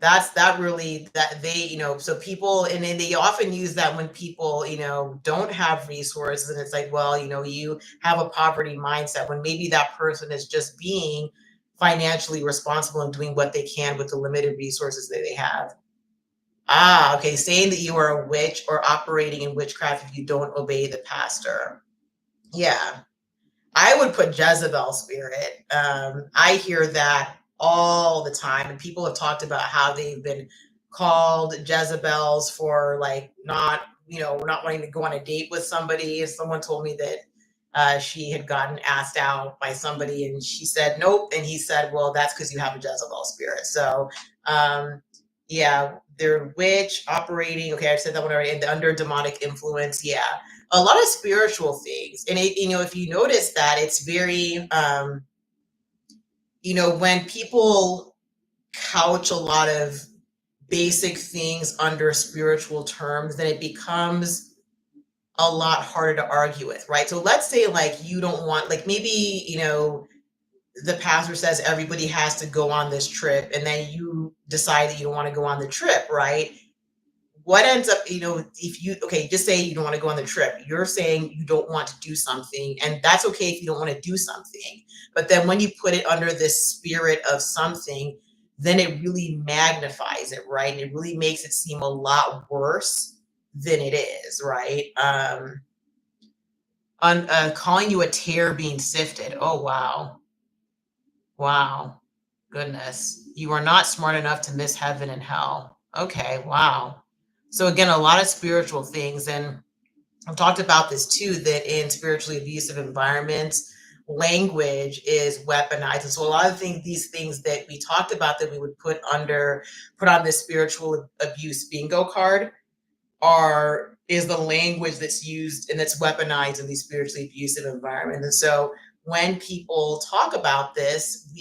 That really, that they, so people, and then they often use that when people, don't have resources, and it's like, well, you have a poverty mindset, when maybe that person is just being financially responsible and doing what they can with the limited resources that they have. Ah, okay. Saying that you are a witch or operating in witchcraft if you don't obey the pastor. Yeah. I would put Jezebel spirit. I hear that all the time, and people have talked about how they've been called Jezebels for like not wanting to go on a date with somebody. Someone told me that she had gotten asked out by somebody, and she said nope, and he said, "Well, that's because you have a Jezebel spirit." So, yeah, they're witch operating. Okay, I've said that one already. And under demonic influence, yeah, a lot of spiritual things. And if you notice that, it's very when people couch a lot of basic things under spiritual terms, then it becomes a lot harder to argue with, right? So let's say like you don't want, like, maybe the pastor says everybody has to go on this trip, and then you decide that you don't want to go on the trip, right? What ends up, if you, okay, just say you don't want to go on the trip. You're saying you don't want to do something, and that's okay if you don't want to do something. But then when you put it under this spirit of something, then it really magnifies it, right? And it really makes it seem a lot worse than it is, right? Calling you a tear being sifted. Oh, wow. Wow. Goodness. You are not smart enough to miss heaven and hell. Okay, wow. So again, a lot of spiritual things. And I've talked about this too, that in spiritually abusive environments, language is weaponized. And so a lot of these things that we talked about that we would put on this spiritual abuse bingo card is the language that's used and that's weaponized in these spiritually abusive environments. And so when people talk about this,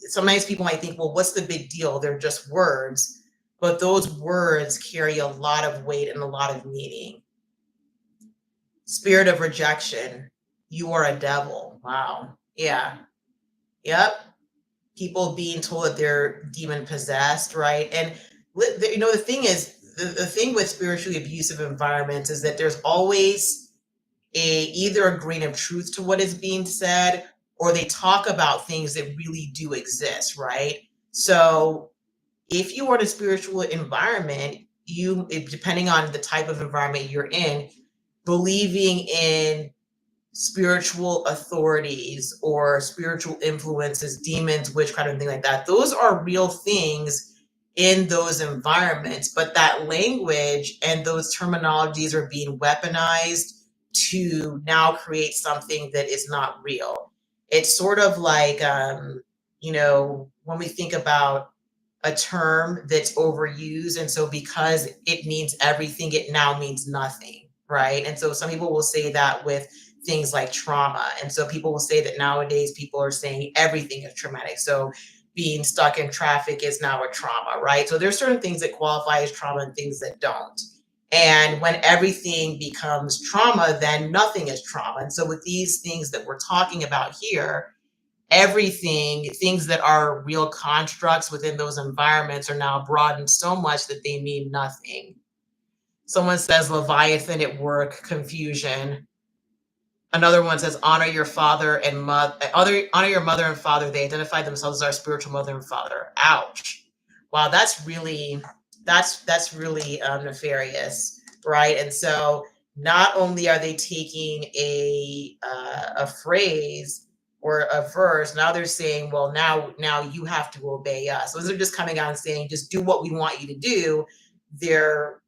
sometimes people might think, well, what's the big deal? They're just words. But those words carry a lot of weight and a lot of meaning. Spirit of rejection. You are a devil. Wow. Yeah. Yep. People being told that they're demon possessed, right? And the thing is, the thing with spiritually abusive environments is that there's always either a grain of truth to what is being said, or they talk about things that really do exist, right? So if you are in a spiritual environment, depending on the type of environment you're in, believing in spiritual authorities or spiritual influences, demons, witchcraft, and things like that, those are real things in those environments. But that language and those terminologies are being weaponized to now create something that is not real. It's sort of like, when we think about a term that's overused, and so because it means everything, it now means nothing, right? And so some people will say that with things like trauma, and so people will say that nowadays people are saying everything is traumatic. So being stuck in traffic is now a trauma, right? So there's certain things that qualify as trauma and things that don't. And when everything becomes trauma, then nothing is trauma. And so with these things that we're talking about here, everything, things that are real constructs within those environments are now broadened so much that they mean nothing. Someone says Leviathan at work, confusion. Another one says honor your father and mother, honor your mother and father. They identify themselves as our spiritual mother and father. Ouch. Wow, that's really nefarious, right? And so not only are they taking a phrase or a verse, now they're saying, well, now you have to obey us. So they're just coming out and saying, just do what we want you to do. They're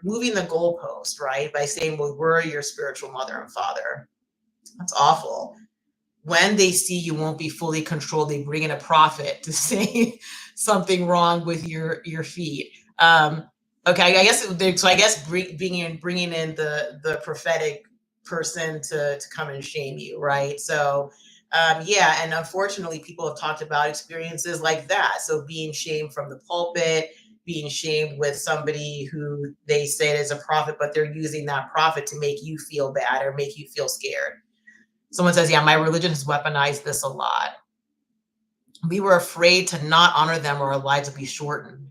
moving the goalpost, right? By saying, well, we're your spiritual mother and father. That's awful. When they see you won't be fully controlled, they bring in a prophet to say something wrong with your feet. Okay, I guess so. I guess bringing in the prophetic person to come and shame you, right? So, yeah, and unfortunately, people have talked about experiences like that. So, being shamed from the pulpit, being shamed with somebody who they say is a prophet, but they're using that prophet to make you feel bad or make you feel scared. Someone says, yeah, my religion has weaponized this a lot. We were afraid to not honor them or our lives would be shortened.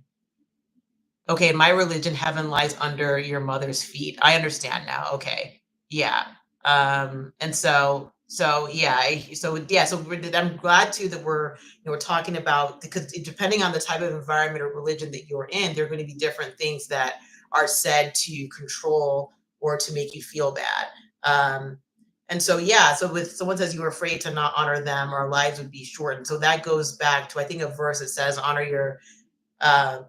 Okay, in my religion, heaven lies under your mother's feet. I understand now. Okay. Yeah. And so yeah, I'm glad too that we're talking about, because depending on the type of environment or religion that you're in, there are going to be different things that are said to control or to make you feel bad. And so, yeah, so with someone says you were afraid to not honor them, our lives would be shortened. So that goes back to, I think, a verse that says, honor your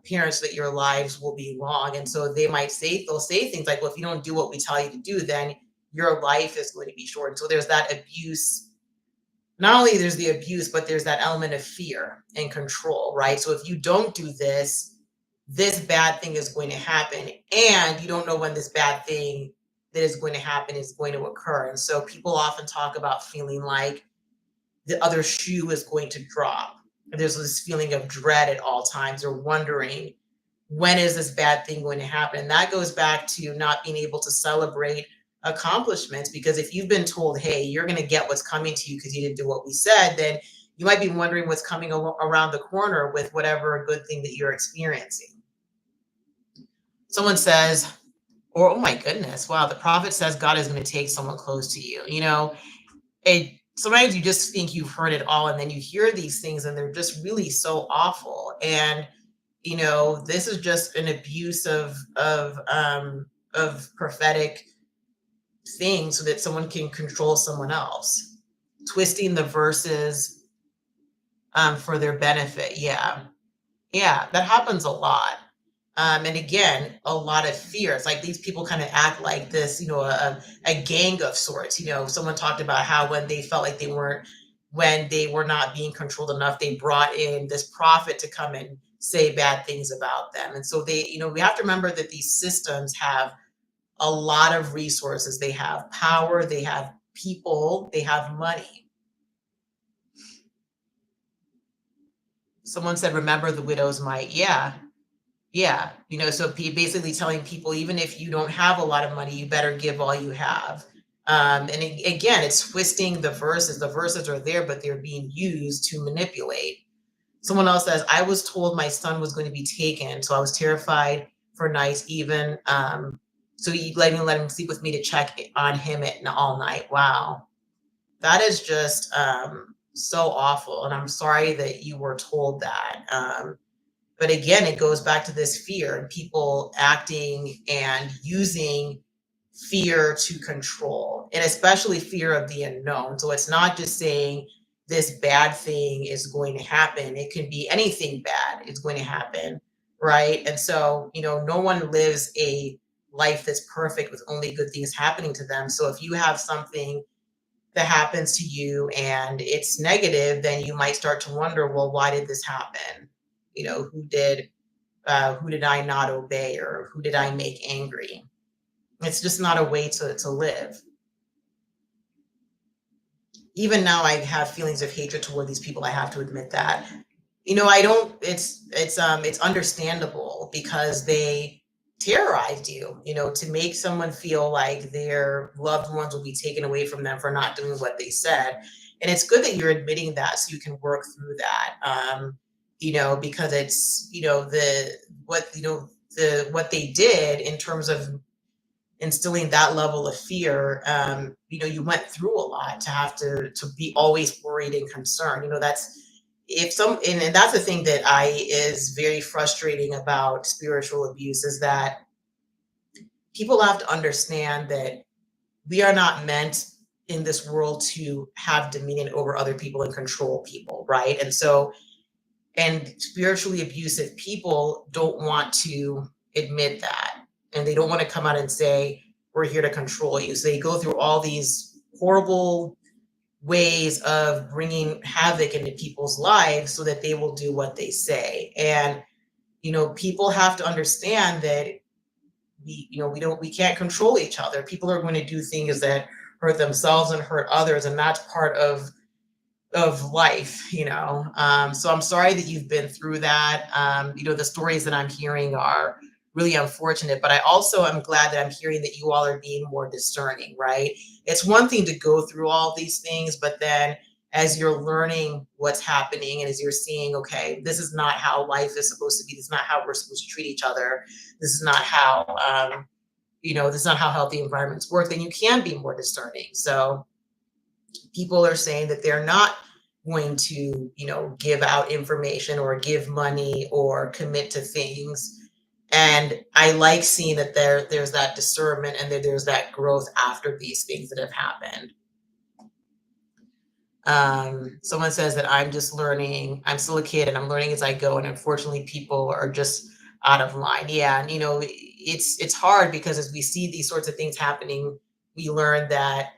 parents that your lives will be long. And so they'll say things like, well, if you don't do what we tell you to do, then your life is going to be shortened. So there's that abuse. Not only there's the abuse, but there's that element of fear and control, right? So if you don't do this bad thing is going to happen. And you don't know when this bad thing that is going to happen is going to occur. And so people often talk about feeling like the other shoe is going to drop. There's this feeling of dread at all times, or wondering, when is this bad thing going to happen? And that goes back to not being able to celebrate accomplishments, because if you've been told, hey, you're going to get what's coming to you because you didn't do what we said, then you might be wondering what's coming around the corner with whatever good thing that you're experiencing. Someone says, or, oh my goodness, wow, the prophet says God is going to take someone close to you. Sometimes you just think you've heard it all, and then you hear these things and they're just really so awful. And this is just an abuse of prophetic things so that someone can control someone else, twisting the verses for their benefit. Yeah, that happens a lot. And again, a lot of fear. It's like these people kind of act like this, a gang of sorts. Someone talked about how when they felt like when they were not being controlled enough, they brought in this prophet to come and say bad things about them. And so we have to remember that these systems have a lot of resources. They have power, they have people, they have money. Someone said, remember the widow's mite. Yeah. So basically telling people, even if you don't have a lot of money, you better give all you have. Again, it's twisting the verses. The verses are there, but they're being used to manipulate. Someone else says, I was told my son was going to be taken, so I was terrified for nights even. So he let him sleep with me to check on him all night. Wow. That is just so awful. And I'm sorry that you were told that. But again, it goes back to this fear and people acting and using fear to control, and especially fear of the unknown. So it's not just saying this bad thing is going to happen. It can be anything bad is going to happen, right? And so, no one lives a life that's perfect with only good things happening to them. So if you have something that happens to you and it's negative, then you might start to wonder, well, why did this happen? Who did I not obey, or who did I make angry? It's just not a way to live. Even now, I have feelings of hatred toward these people. I have to admit that. I don't it's understandable because they terrorized you, to make someone feel like their loved ones will be taken away from them for not doing what they said. And it's good that you're admitting that so you can work through that. Because it's, what they did in terms of instilling that level of fear. You went through a lot to have to be always worried and concerned. That's if some and that's the thing that I is very frustrating about spiritual abuse is that people have to understand that we are not meant in this world to have dominion over other people and control people, right? And spiritually abusive people don't want to admit that. And they don't want to come out and say, we're here to control you. So they go through all these horrible ways of bringing havoc into people's lives so that they will do what they say. And, people have to understand that we can't control each other. People are going to do things that hurt themselves and hurt others. And that's part of life. So I'm sorry that you've been through that. The stories that I'm hearing are really unfortunate, but I also am glad that I'm hearing that you all are being more discerning, right? It's one thing to go through all these things, but then as you're learning what's happening and as you're seeing, okay, this is not how life is supposed to be. This is not how we're supposed to treat each other. This is not how, this is not how healthy environments work, then you can be more discerning. So people are saying that they're not going to, give out information or give money or commit to things. And I like seeing that there's that discernment and that there's that growth after these things that have happened. Someone says that I'm just learning. I'm still a kid and I'm learning as I go. And unfortunately, people are just out of line. Yeah, and it's hard because as we see these sorts of things happening, we learn that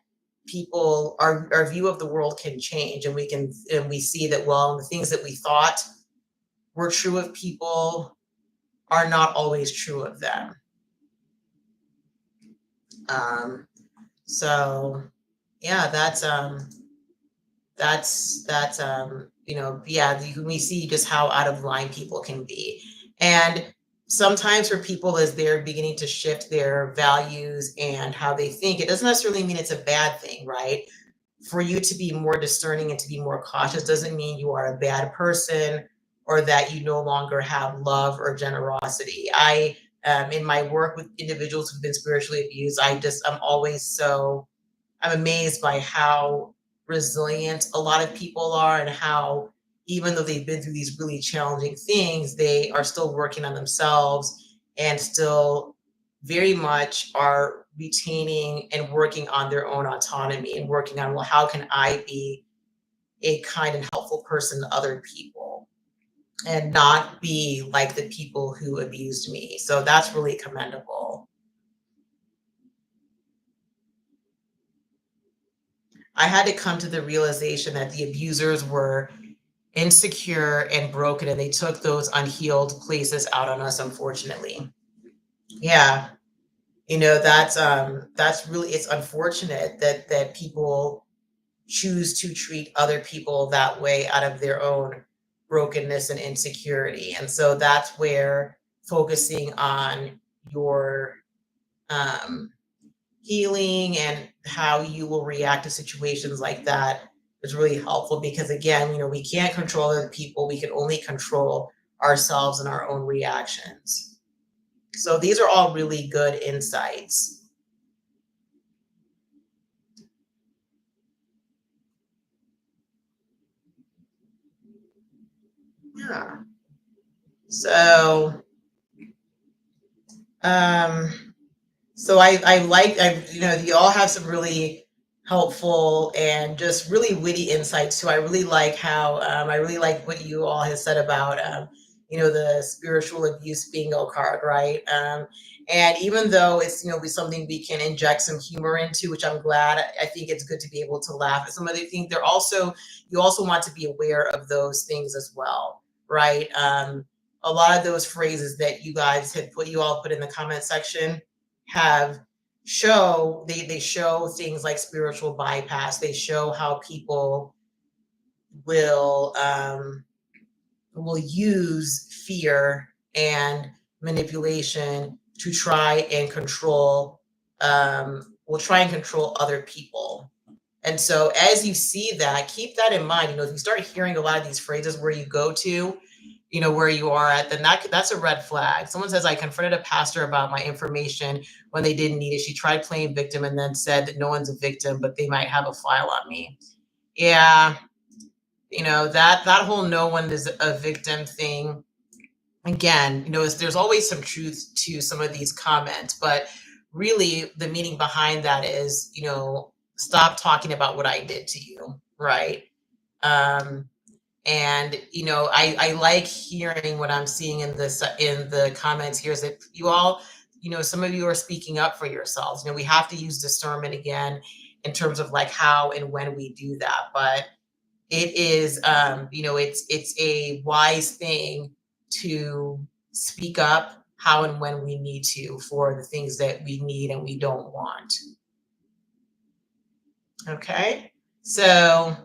our view of the world can change, and we see that, well, the things that we thought were true of people are not always true of them. Um, so yeah, yeah, we see just how out of line people can be. And sometimes for people, as they're beginning to shift their values and how they think, it doesn't necessarily mean it's a bad thing, right? For you to be more discerning and to be more cautious doesn't mean you are a bad person or that you no longer have love or generosity. In my work with individuals who've been spiritually abused, I'm always I'm amazed by how resilient a lot of people are and how, even though they've been through these really challenging things, they are still working on themselves and still very much are retaining and working on their own autonomy and working on, well, how can I be a kind and helpful person to other people and not be like the people who abused me. So that's really commendable. I had to come to the realization that the abusers were insecure and broken, and they took those unhealed places out on us, unfortunately. Yeah. That's really, it's unfortunate that people choose to treat other people that way out of their own brokenness and insecurity. And so that's where focusing on your um healing and how you will react to situations like that is really helpful, because again, we can't control other people. We can only control ourselves and our own reactions. So these are all really good insights. Yeah. So um I like, you all have some really helpful and just really witty insights too. I really like what you all have said about, the spiritual abuse bingo card, right? And even though it's, be something we can inject some humor into, which I'm glad, I think it's good to be able to laugh at some of the things. You also want to be aware of those things as well, right? A lot of those phrases that you all put in the comment section have they show things like spiritual bypass. They show how people will will use fear and manipulation to try and control, will try and control other people. And so as you see that, keep that in mind. If you start hearing a lot of these phrases where you go to, where you are at, then that's a red flag. Someone says, I confronted a pastor about my information when they didn't need it. She tried playing victim and then said that no one's a victim, but they might have a file on me. Yeah, that whole no one is a victim thing. Again, there's always some truth to some of these comments, but really the meaning behind that is, stop talking about what I did to you, right? Um, and I like hearing what I'm seeing in the comments here is that you all, some of you are speaking up for yourselves. We have to use discernment again in terms of like how and when we do that, but it is, it's a wise thing to speak up how and when we need to for the things that we need and we don't want. Okay, so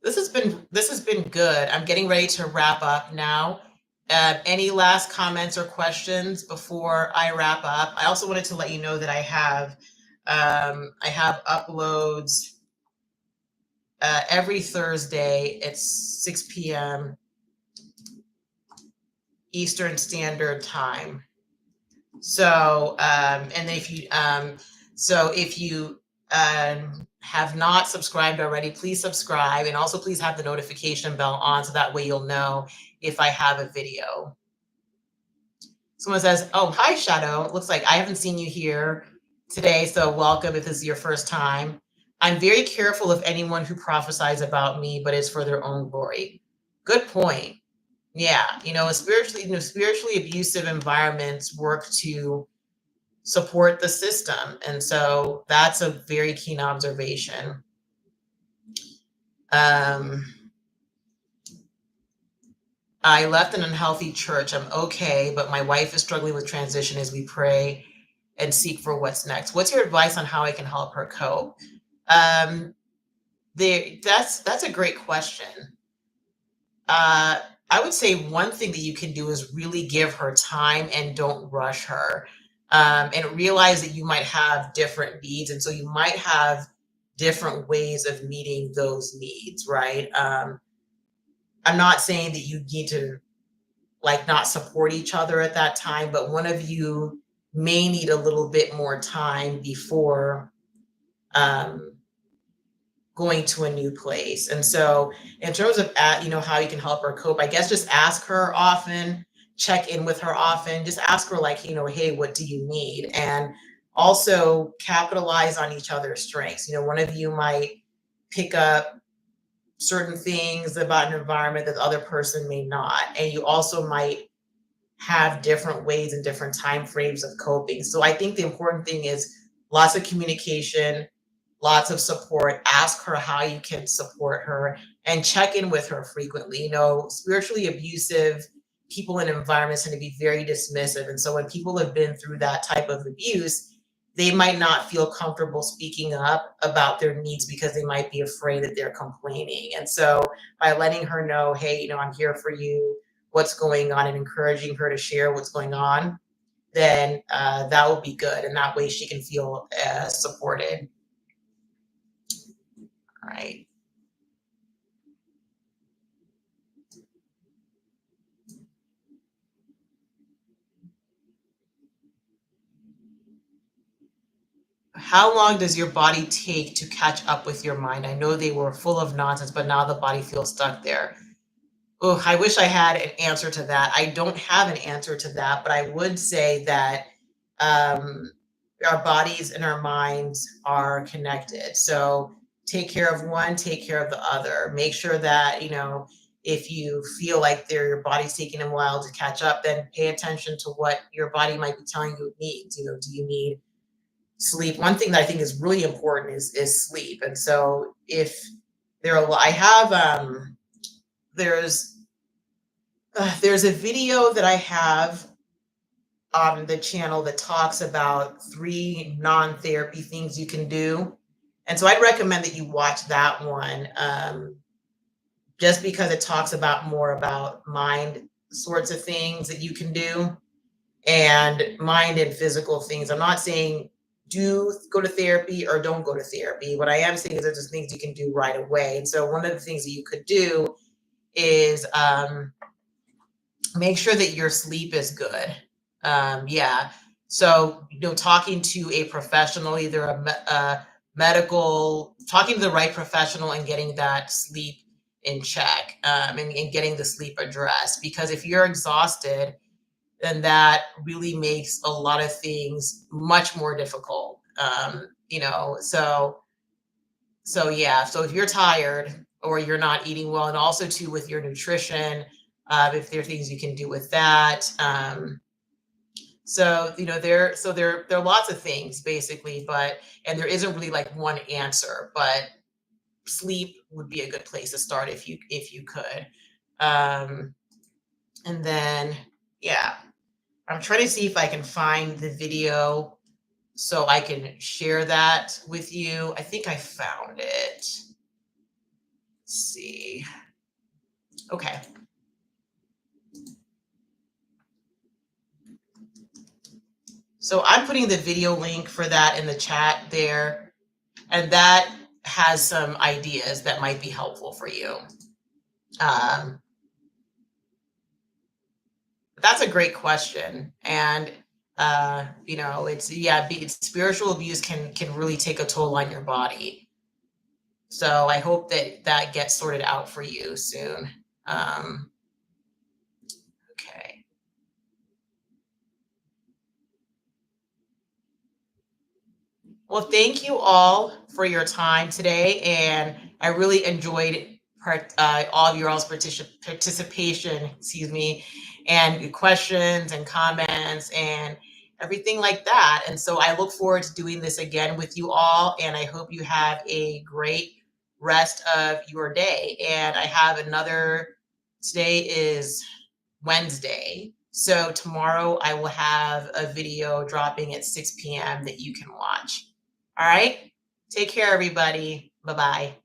this has been good. I'm getting ready to wrap up now. Any last comments or questions before I wrap up? I also wanted to let you know that I have uploads every Thursday at 6 p.m. Eastern Standard Time. So, and then if you have not subscribed already, please subscribe, and also please have the notification bell on so that way you'll know if I have a video. Someone says, oh, hi, Shadow. Looks like I haven't seen you here today, so welcome if this is your first time. I'm very careful of anyone who prophesies about me, but it's for their own glory. Good point. Yeah, spiritually abusive environments work to support the system. And so that's a very keen observation. I left an unhealthy church. I'm okay, but my wife is struggling with transition as we pray and seek for what's next. What's your advice on how I can help her cope? That's a great question. I would say one thing that you can do is really give her time and don't rush her. And realize that you might have different needs. And so you might have different ways of meeting those needs, right? I'm not saying that you need to not support each other at that time, but one of you may need a little bit more time before going to a new place. And so in terms of, how you can help her cope, I guess just ask her often, check in with her often, just ask her hey, what do you need? And also capitalize on each other's strengths. One of you might pick up certain things about an environment that the other person may not. And you also might have different ways and different time frames of coping. So I think the important thing is lots of communication, lots of support. Ask her how you can support her and check in with her frequently. Spiritually abusive people in environments tend to be very dismissive. And so when people have been through that type of abuse, they might not feel comfortable speaking up about their needs because they might be afraid that they're complaining. And so by letting her know, hey, I'm here for you, what's going on, and encouraging her to share what's going on, then that will be good. And that way she can feel supported. All right. How long does your body take to catch up with your mind? I know they were full of nonsense, but now the body feels stuck there. Oh, I wish I had an answer to that. I don't have an answer to that, but I would say that our bodies and our minds are connected. So take care of one, take care of the other. Make sure that, if you feel like your body's taking a while to catch up, then pay attention to what your body might be telling you it needs. Do you need sleep? One thing that I think is really important is sleep. And so if I have, there's a video that I have on the channel that talks about 3 non-therapy things you can do. And so I'd recommend that you watch that one. just because it talks about more about mind sorts of things that you can do, and mind and physical things. I'm not saying do go to therapy or don't go to therapy. What I am saying is there's just things you can do right away. And so one of the things that you could do is make sure that your sleep is good. Yeah. So, talking to a professional, either a medical, talking to the right professional and getting that sleep in check, and getting the sleep addressed. Because if you're exhausted, then that really makes a lot of things much more difficult. So yeah, so if you're tired or you're not eating well, and also too with your nutrition, if there are things you can do with that. There are lots of things basically, but and there isn't really like one answer, but sleep would be a good place to start if you could. Um, and then yeah, I'm trying to see if I can find the video so I can share that with you. I think I found it. Let's see. Okay. So I'm putting the video link for that in the chat there, and that has some ideas that might be helpful for you. Um, that's a great question, and spiritual abuse can really take a toll on your body. So I hope that gets sorted out for you soon. Okay. Well, thank you all for your time today, and I really enjoyed all of your all's participation, excuse me, and your questions and comments and everything like that. And so I look forward to doing this again with you all, and I hope you have a great rest of your day. And I have today is Wednesday. So tomorrow I will have a video dropping at 6 p.m. that you can watch. All right. Take care, everybody. Bye bye.